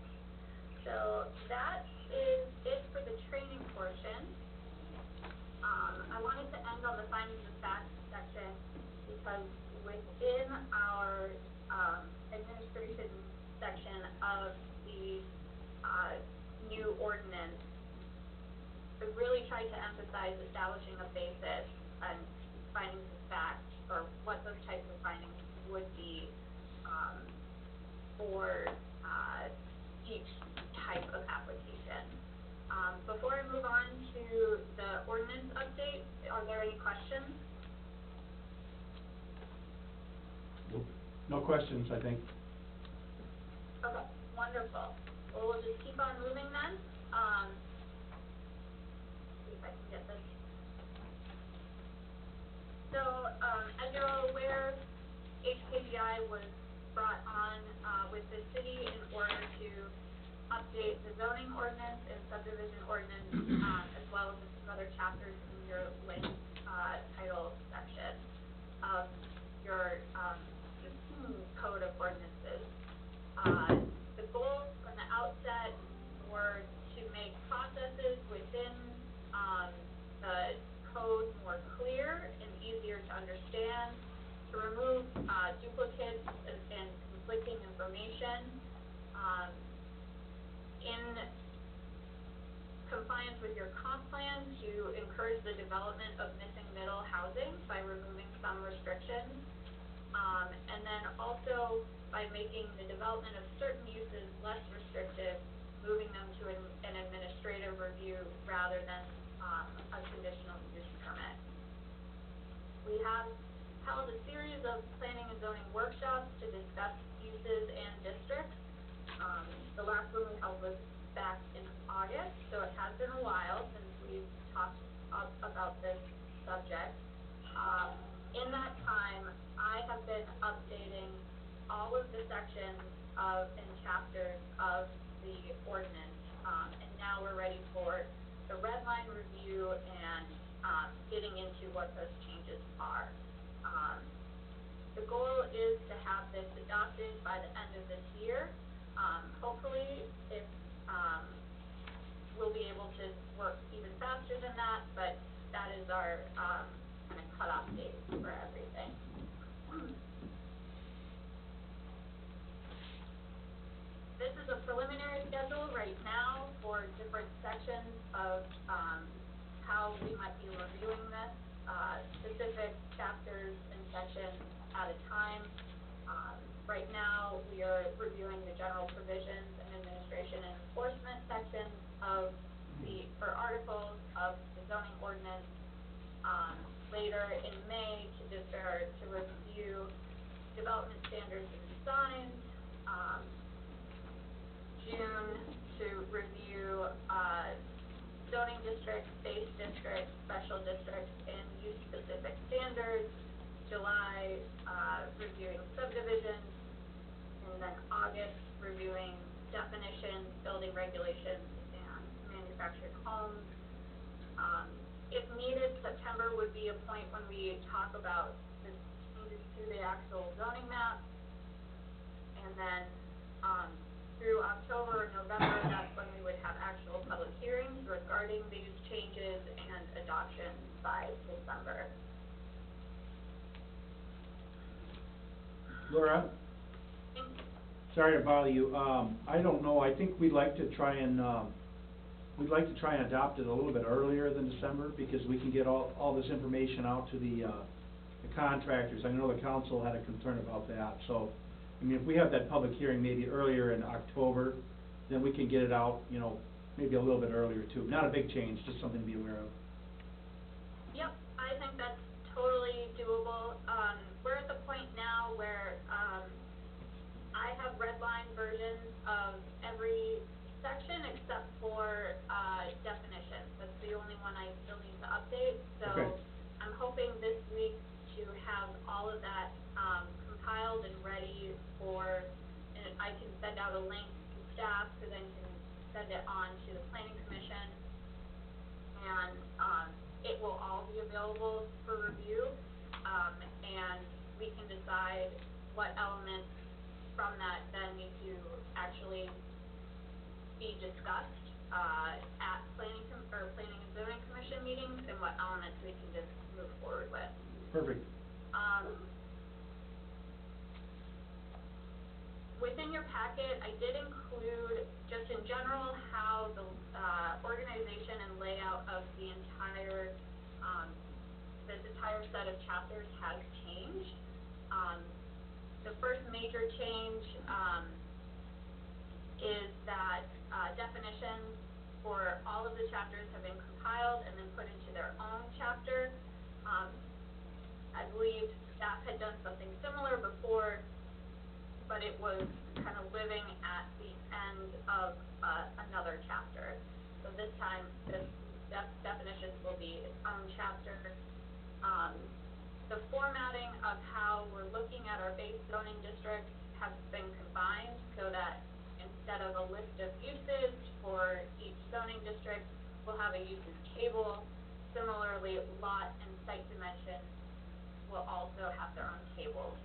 L: So that is it for the training portion. I wanted to end on the findings of fact section because within our administration section of the new ordinance, we really tried to emphasize establishing a basis and findings of fact, or what those types of findings would be, for, each type of application. Before I move on to the ordinance update, are there any questions?
D: No questions, I think.
L: Okay, wonderful. Well, we'll just keep on moving then. See if I can get this. So, as you're all aware, HKGI was brought on, with the city in order to update the zoning ordinance and subdivision ordinance, as well as some other chapters in your land, title section of your, code of ordinances. The goals from the outset were to make processes within, the code more clear and easier to understand, to remove, duplicates and conflicting information, in compliance with your comp plan, to encourage the development of missing middle housing by removing some restrictions, and then also by making the development of certain uses less restrictive, moving them to an administrative review rather than, a conditional use permit. We have held a series of planning and zoning workshops to discuss uses and districts. The last one we held was back in August, so it has been a while since we've talked about this subject. In that time, I have been updating all of the sections and chapters of the ordinance, and now we're ready for the red line review and, getting into what those changes are. The goal is to have this adopted by the end of this year. Hopefully, if, we'll be able to work even faster than that, but that is our, kind of cutoff date for everything. This is a preliminary schedule right now for different sections of, how we might be reviewing this, specific chapters and sections at a time. Right now, we are reviewing the general provisions and administration and enforcement sections of for articles of the zoning ordinance. Later in May to review development standards and designs. June to review, zoning districts, base districts, special districts, and use-specific standards. July, reviewing subdivisions, and then August, reviewing definitions, building regulations, and manufactured homes. If needed, September would be a point when we talk about the changes to the actual zoning map. And then, through October or November, that's when we would have actual public hearings regarding these changes and adoption by December.
D: Laura? Sorry to bother you. I don't know, I think we'd like to try and adopt it a little bit earlier than December, because we can get all this information out to the contractors. I know the council had a concern about that, so, I mean, if we have that public hearing maybe earlier in October, then we can get it out, you know, maybe a little bit earlier too. Not a big change, just something to be aware of.
L: Yep, I think that's totally doable. We're at the point now where, I have redline versions of every section except for, definitions. That's the only one I still need to update, so
D: Okay.
L: I'm hoping this week to have all of that, compiled and ready for, and I can send out a link to staff who then can send it on to the planning commission. And, it will all be available for review, and we can decide what elements from that then need to actually be discussed, at planning and zoning commission meetings, and what elements we can just move forward with.
D: Perfect.
L: Within your packet, I did include, just in general, how the, organization and layout of the entire set of chapters has changed. the first major change, is that, definitions for all of the chapters have been compiled and then put into their own chapter. I believe staff had done something similar before, but it was kind of living at the end of, another chapter. So this time, this definitions will be its own chapter. The formatting of how we're looking at our base zoning districts have been combined so that instead of a list of uses for each zoning district, we'll have a uses table. Similarly, lot and site dimensions will also have their own tables.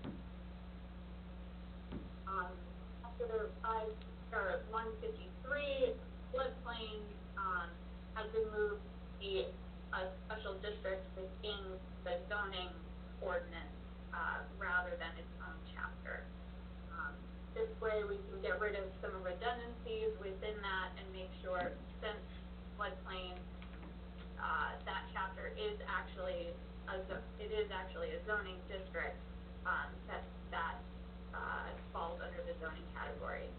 L: After 153, floodplain, has been moved to be a special district within the zoning ordinance, rather than its own chapter. This way we can get rid of some redundancies within that and make sure, since floodplain, that chapter is actually a zoning district, that falls under the zoning category.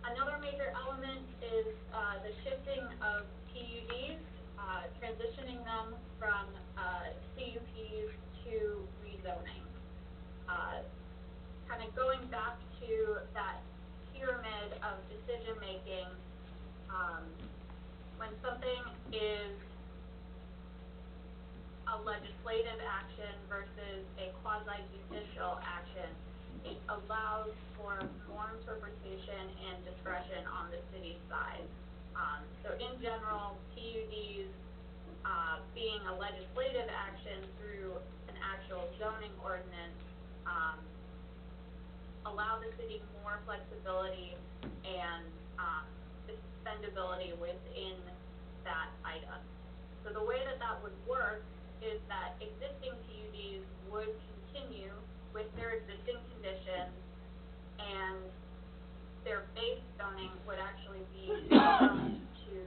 L: Another major element is, the shifting of PUDs, transitioning them from, CUPs to rezoning. Kind of going back to that pyramid of decision-making, when something is a legislative action versus a quasi-judicial action, it allows for more interpretation and discretion on the city side. So in general, PUDs, being a legislative action through an actual zoning ordinance, allow the city more flexibility and, suspendability within that item. So the way that that would work is that existing PUDs would continue with their existing conditions, and their base zoning would actually be zoned to,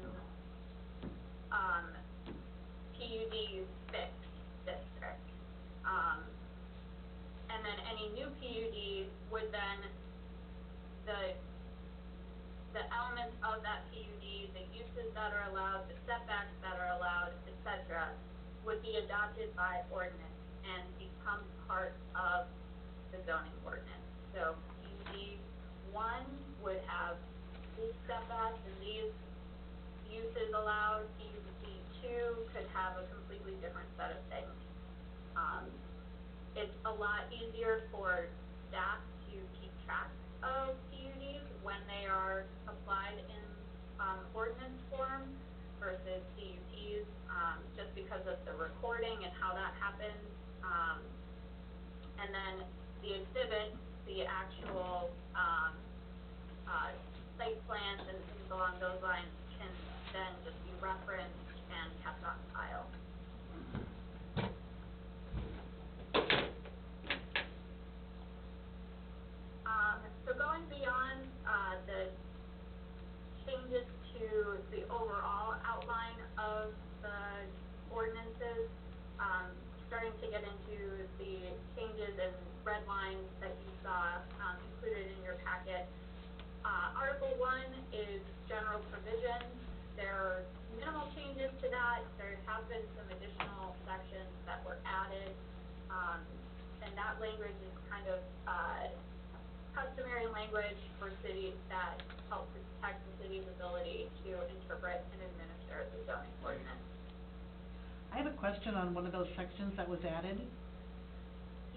L: PUD's fixed district. And then any new PUD would then, the elements of that PUD, the uses that are allowed, the setbacks that are allowed, et cetera, would be adopted by ordinance and become part of the zoning ordinance. So PUD 1 would have these setbacks and these uses allowed. PUD 2 could have a completely different set of things. It's a lot easier for staff to keep track of PUDs when they are applied in, ordinance form versus CUPs, just because of the recording and how that happens. And then the exhibit, the actual, site plans and things along those lines can then just be referenced and kept on file. So going beyond, the changes to the overall outline of the ordinances, starting to get into the changes and red lines that you saw, included in your packet. Article 1 is general provisions. There are minimal changes to that. There have been some additional sections that were added, and that language is kind of, customary language for cities that help protect the city's ability to interpret and administer the zoning ordinance.
K: I have a question on one of those sections that was added.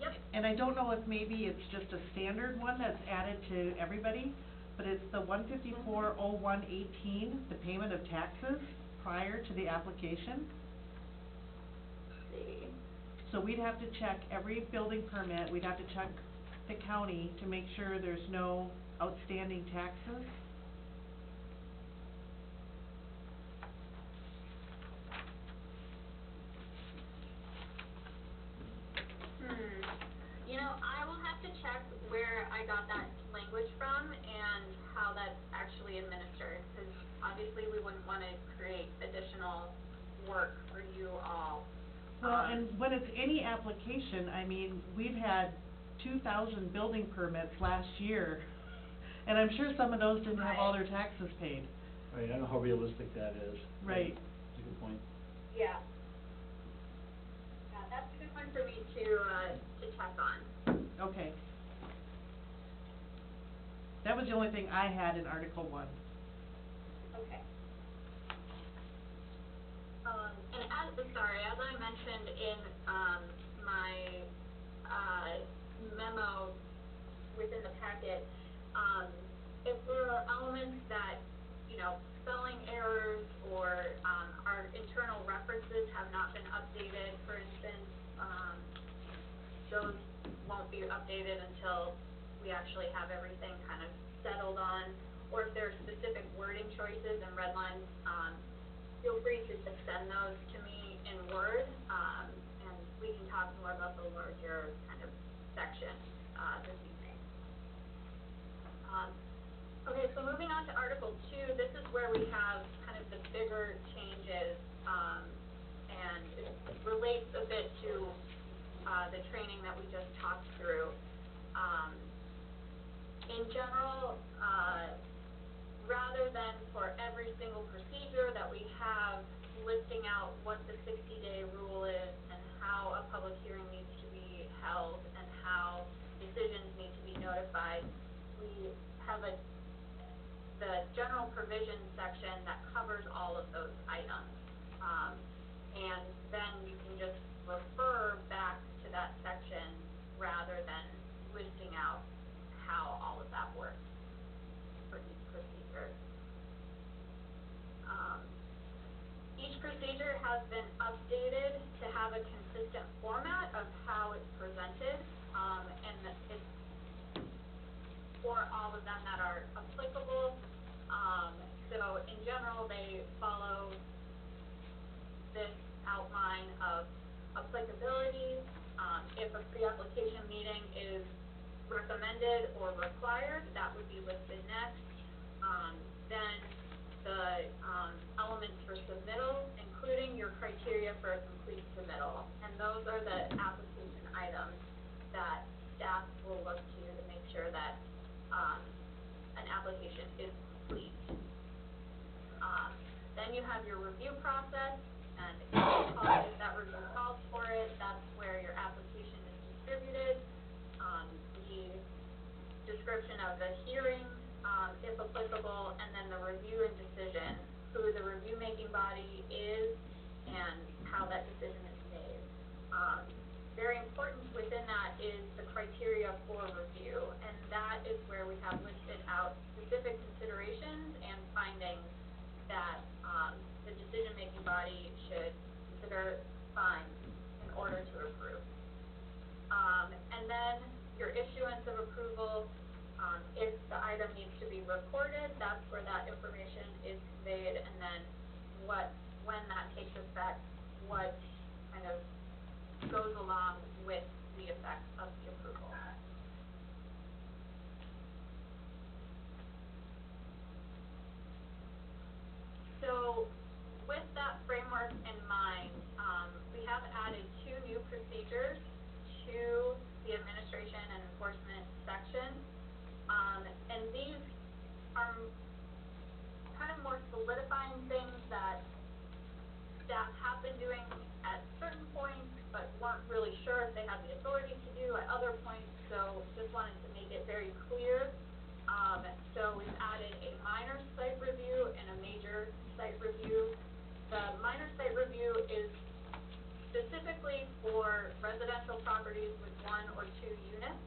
L: Yep.
K: And I don't know if maybe it's just a standard one that's added to everybody, but it's the 154-01-18, the payment of taxes prior to the application.
L: Let's see.
K: So we'd have to check every building permit, we'd have to check the county to make sure there's no outstanding taxes.
L: You know, I will have to check where I got that language from and how that's actually administered, because obviously we wouldn't want to create additional work for you all
K: Well, and when it's any application, I mean, we've had 2,000 building permits last year, and I'm sure some of those didn't have all their taxes paid.
D: Right, I don't know how realistic that is.
K: Right.
D: That's a good point.
L: Yeah. Yeah, that's a good one for me to check on.
K: Okay. That was the only thing I had in Article 1.
L: Okay. And as I mentioned in, my, memo within the packet, if there are elements that, you know, spelling errors or, our internal references have not been updated, for instance, those won't be updated until we actually have everything kind of settled on, or if there are specific wording choices and red lines, feel free to just send those to me in Word, and we can talk more about the larger kind of section, this evening. Okay, so moving on to Article 2, this is where we have kind of the bigger changes, and it relates a bit to, the training that we just talked through. In general, rather than for every single procedure that we have listing out what the 60-day rule is and how a public hearing needs to be held and how decisions need to be notified, we have the general provisions section that covers all of those items. And then you can just refer back to that section rather than listing out how all of that works for each procedure. Each procedure has been updated to have a consistent format of how it's presented, and it's for all of them that are applicable. So in general, they follow this outline of applicability. If a pre-application meeting is recommended or required, that would be listed next. Then the elements for submittal, including your criteria for a complete submittal. And those are the application items that staff will look to make sure that an application is complete. Then you have your review process, and if that review calls for it, that's where your application is distributed. The description of the hearing, if applicable, and then the review and decision, who the review-making body is, and how that decision is made. Very important within that is the criteria for review, and that is where we have listed out specific considerations and findings that the decision-making body should consider fine in order to approve. And then your issuance of approval, if the item needs to be recorded, that's where that information is conveyed, and then when that takes effect, what kind of goes along with the effect of the approval. So with that framework in mind, we have added 2 new procedures to the administration and enforcement section. And these are kind of more solidifying things that staff have been doing at certain points, but weren't really sure if they had the authority to do at other points, so just wanted to make it very clear. So we've added a minor site review and a major site review. The minor site review is specifically for residential properties with 1 or 2 units.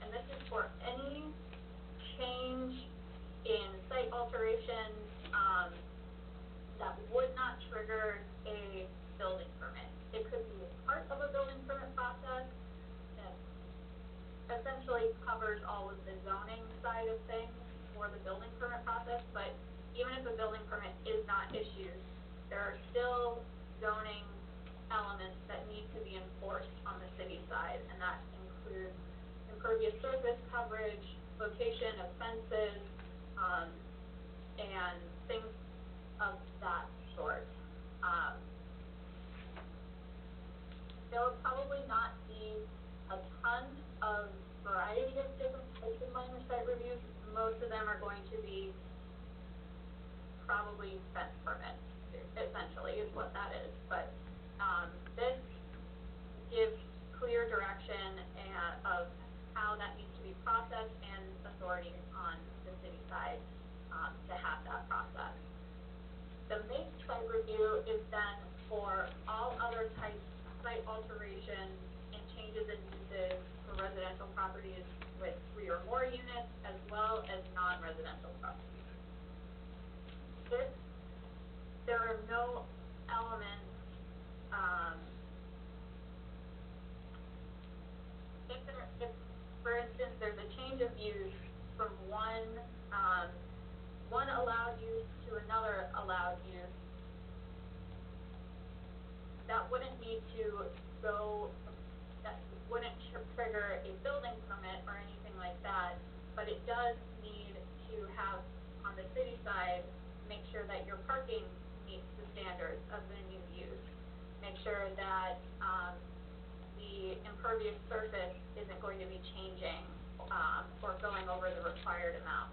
L: And this is for any change in site alterations, that would not trigger a building permit. It could be part of a building permit process that essentially covers all of the zoning side of things for the building permit process, but even if a building permit is not issued, there are still zoning elements that need to be enforced on the city side, and that includes impervious surface coverage, location of fences, and things of that sort. there'll probably not be a ton of variety of different types of minor site reviews. Most of them are going to be probably fence permits, essentially, is what that is. But, this gives clear direction of how that needs to be processed and authority on the city side, to have that process. The make site review is done for all other types, site alterations and changes in uses for residential properties with 3 or more units, as well as non-residential properties. There are no elements, if, for instance, there's a change of use from one allowed use to another allowed use, that wouldn't need to go, that wouldn't trigger a building permit or anything like that, but it does need to have, on the city side, make sure that your parking meets the standards of the new use. Make sure that, the impervious surface isn't going to be changing, or going over the required amount.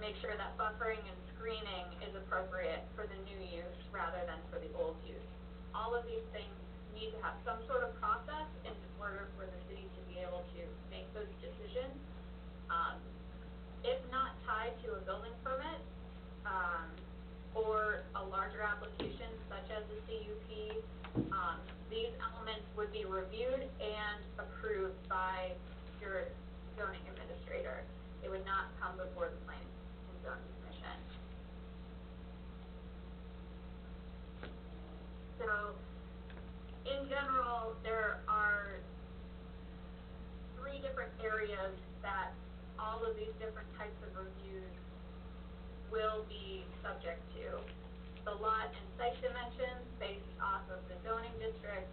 L: Make sure that buffering and screening is appropriate for the new use rather than for the old use. All of these things need to have some sort of process in order for the city to be able to make those decisions. If not tied to a building permit, or a larger application such as the CUP, these elements would be reviewed and approved by your zoning administrator. It would not come before the Planning and Zoning Commission. So, in general, there are 3 different areas that all of these different types of reviews will be subject to. The lot and site dimensions based off of the zoning district,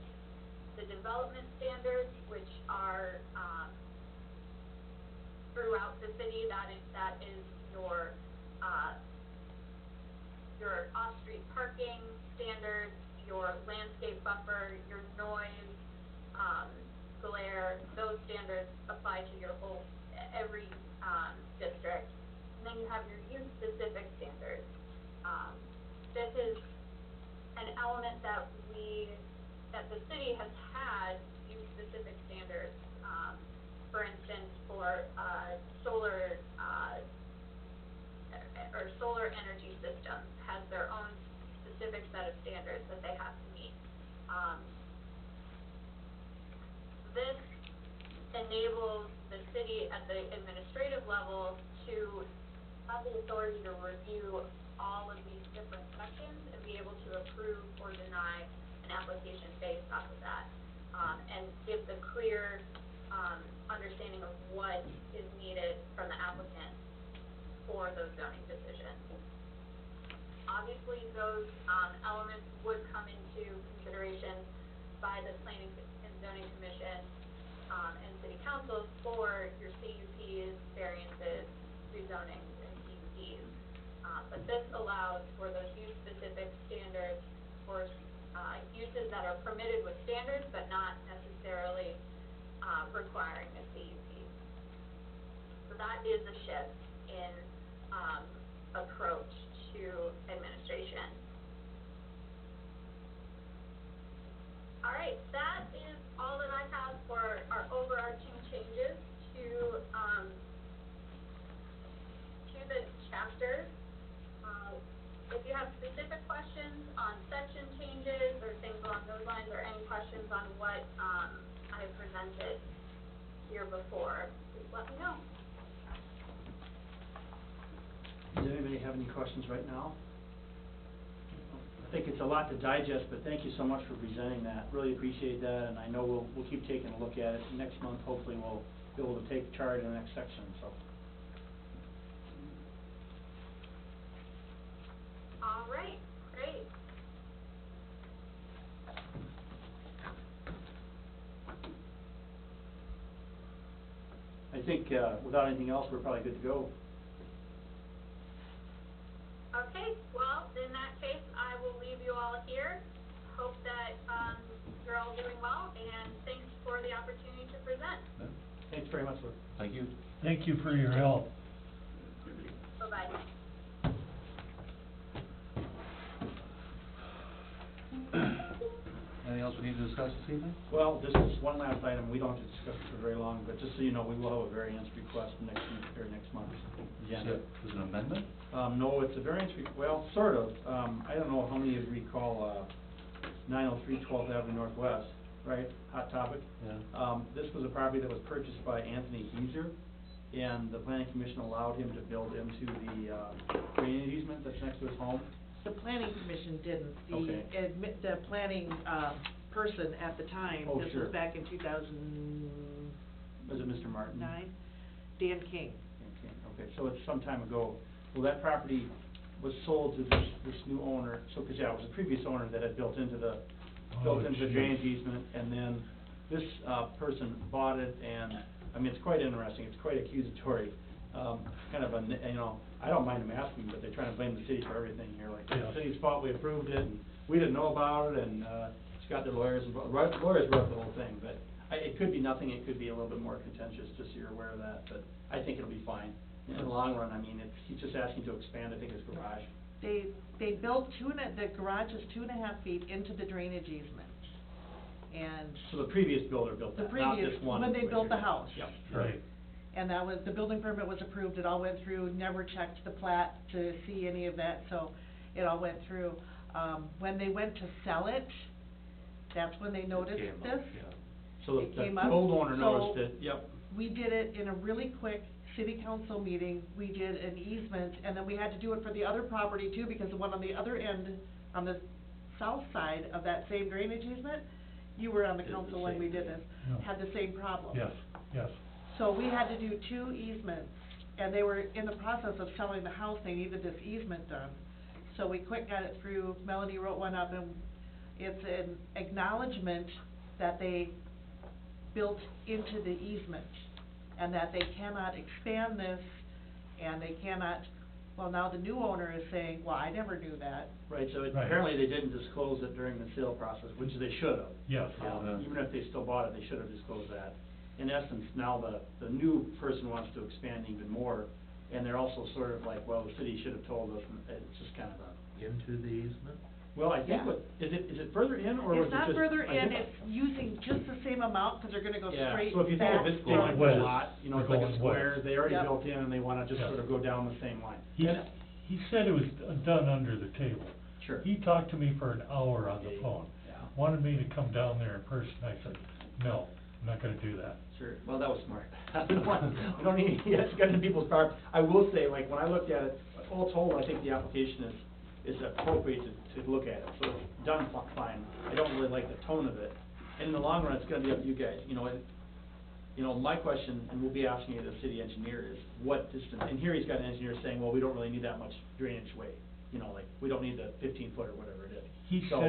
L: the development standards, which are, throughout the city, that is your off-street parking standards, your landscape buffer, your noise, glare, those standards apply to your whole, every, district. And then you have your use-specific standards. This is an element that the city has had use-specific standards. For instance, for, solar energy systems has their own specific set of standards that they have to meet. This enables the city at the administrative level to have the authority to review all of these different sections and be able to approve or deny an application based off of that. And give the clear, understanding of what is needed from the applicant for those zoning decisions. Obviously, those, elements would come into consideration by the Planning and Zoning Commission, and City Council for your CUPs, variances, rezonings, and PUDs. But this allows for those use-specific standards for, uses that are permitted with standards, but not necessarily, requiring a CUP. So that is a shift in, approach to administration. All right, that is all that I have for our overarching changes to the chapters. If you have specific questions on section changes or things along those lines, or any questions on what I have presented here before, please let me know.
D: Does anybody have any questions right now? I think it's a lot to digest, but thank you so much for presenting that. Really appreciate that, and I know we'll keep taking a look at it. Next month, hopefully, we'll be able to take charge in the next section, so.
L: All right, great.
D: I think, without anything else, we're probably good to go.
L: Okay, well, in that case, I will leave you all here. Hope that,
D: Thanks very much, sir.
A: Thank you.
C: Thank you for your help.
L: Bye-bye.
A: Anything else we need to discuss this evening?
D: Well, this is one last item, we don't have to discuss it for very long, but just so you know, we will have a variance request next week, or next month. agenda.
A: Is it an amendment?
D: No, it's a variance well, sort of, I don't know how many of you recall, 903 12th Avenue Northwest, right, hot topic?
A: Yeah.
D: This was a property that was purchased by Anthony Geezer, and the planning commission allowed him to build into the, drainage easement that's next to his home.
K: The planning commission didn't,
D: Okay.
K: the planning, person at the time,
D: Oh,
K: this
D: sure.
K: was back in 2009,
D: Was it Mr. Martin?
K: Dan King.
D: Okay, so it's some time ago. Well, that property was sold to this new owner, so, cause yeah, it was a previous owner that had built into the
C: geez.
D: drainage easement, and then this, person bought it, and, I mean, it's quite interesting, it's quite accusatory. Kind of a, you know, I don't mind them asking, but they're trying to blame the city for everything here, like,
C: Yeah.
D: the city's fault, we approved it, and we didn't know about it, and, it's got their lawyers involved, lawyers wrote the whole thing, but it could be nothing, it could be a little bit more contentious, just so you're aware of that, but I think it'll be fine. In the long run, I mean, he's just asking to expand, I think, his garage.
K: They built the garage is 2.5 feet into the drainage easement. And
D: So the previous builder built
K: the
D: that, not
K: previous,
D: this one.
K: when they built the house.
D: Yep.
C: Right.
K: And that was, the building permit was approved, it all went through, never checked the plat to see any of that, so it all went through. When they went to sell it, that's when they noticed
E: Came up,
K: this.
E: yeah.
D: So
K: It
D: the
K: came up,
D: old owner
K: so-
D: noticed it, yep.
K: We did it in a really quick city council meeting, we did an easement, and then we had to do it for the other property too, because the one on the other end, on the south side of that same drainage easement, you were on the
E: Did the
K: council when we
E: same
K: did
E: thing.
K: this,
C: Yeah.
K: had the same problem.
C: Yes, yes.
K: So we had to do 2 easements, and they were in the process of selling the house, they needed this easement done. So we quick got it through, Melanie wrote one up, and it's an acknowledgement that they built into the easement, and that they cannot expand this, and they cannot, well, now the new owner is saying, well, I never knew that.
D: Right, so
C: Right.
D: apparently they didn't disclose it during the sale process, which they should have.
C: Yes.
A: Yeah.
D: Even if they still bought it, they should have disclosed that. In essence, now the new person wants to expand even more, and they're also sort of like, well, the city should have told us, and it's just kind of a,
E: Into the easement?
D: well, I think
K: Yeah.
D: what, is it further in, or was
K: It's
D: it just?
K: not further
D: I
K: in,
D: think-
K: it's using just the same amount, cause they're gonna go
D: Yeah,
K: straight
D: so if you think
K: back
D: of it
C: Going
D: like a
C: west.
D: lot, you know, it's
C: They're
D: like a
C: going
D: square,
C: west.
D: they already
K: Yep.
D: built in, and they wanna just
C: Yeah.
D: sort of go down the same line.
C: He said it was done under the table.
D: Sure.
C: He talked to me for an hour on the phone.
D: Yeah.
C: Wanted me to come down there in person. I said, no, I'm not gonna do that.
D: Sure, well, that was smart. We don't need, you guys got into people's power. I will say, like, when I looked at it, all told, I think the application is appropriate to look at it, so it's done fine. I don't really like the tone of it, and in the long run, it's gonna be up to you guys, you know, my question, and we'll be asking it of the city engineer, is what distance, and here he's got an engineer saying, well, we don't really need that much drainage way, you know, like, we don't need the 15-foot or whatever it is.
C: He
D: So-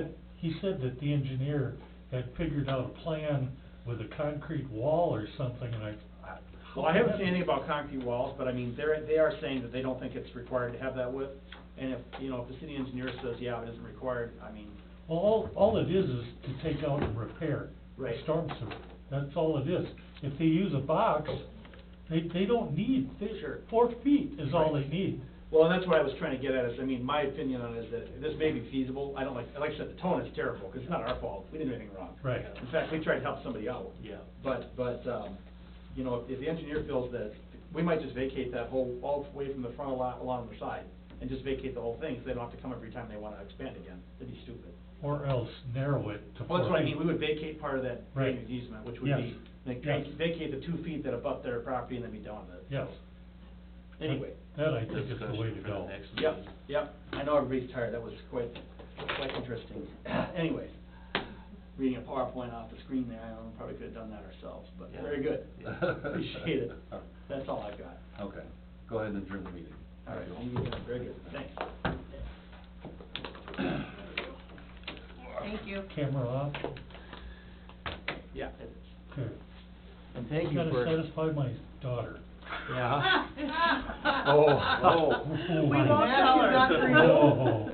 C: said that the engineer had figured out a plan with a concrete wall or something, and
D: Well, I haven't seen anything about concrete walls, but I mean, they are saying that they don't think it's required to have that width. And if, you know, if the city engineer says, yeah, it isn't required, I mean,
C: Well, all it is to take out and repair
D: Right.
C: a storm sewer. That's all it is. If they use a box, they don't need,
D: Sure.
C: 4 feet is all they need.
D: well, and that's what I was trying to get at, is, I mean, my opinion on it is that this may be feasible. I don't like I said, the tone is terrible, because it's not our fault. We didn't do anything wrong.
C: Right.
D: In fact, we tried to help somebody out.
E: Yeah.
D: But, you know, if the engineer feels that, we might just vacate that whole, all the way from the front lot along the side, and just vacate the whole thing, so they don't have to come every time they wanna expand again. That'd be stupid.
C: Or else narrow it to 4 feet.
D: Well, that's what I mean, we would vacate part of that
C: Right.
D: drainage easement, which would
C: Yes.
D: be, like,
C: Yes.
D: vacate the 2 feet that abut their property and then be done with it.
C: Yes.
D: Anyway.
C: That I think is the
E: Discussion
C: way to
E: for the
C: go.
E: next
D: Yep,
E: meeting.
D: yep, I know everybody's tired, that was quite interesting. Anyways, reading a PowerPoint off the screen there, I don't know, probably could've done that ourselves, but
E: Yeah.
D: very good.
E: Yeah.
D: Appreciate it, that's all I've got.
A: Okay, go ahead and adjourn the meeting.
D: All right, very good, thanks.
K: Thank you.
C: Camera off.
D: Yeah.
C: Okay.
D: And thank you for.
C: Gotta satisfy my daughter.
D: Yeah.
K: Oh.
D: Oh.
K: We won't tell her.
C: Oh.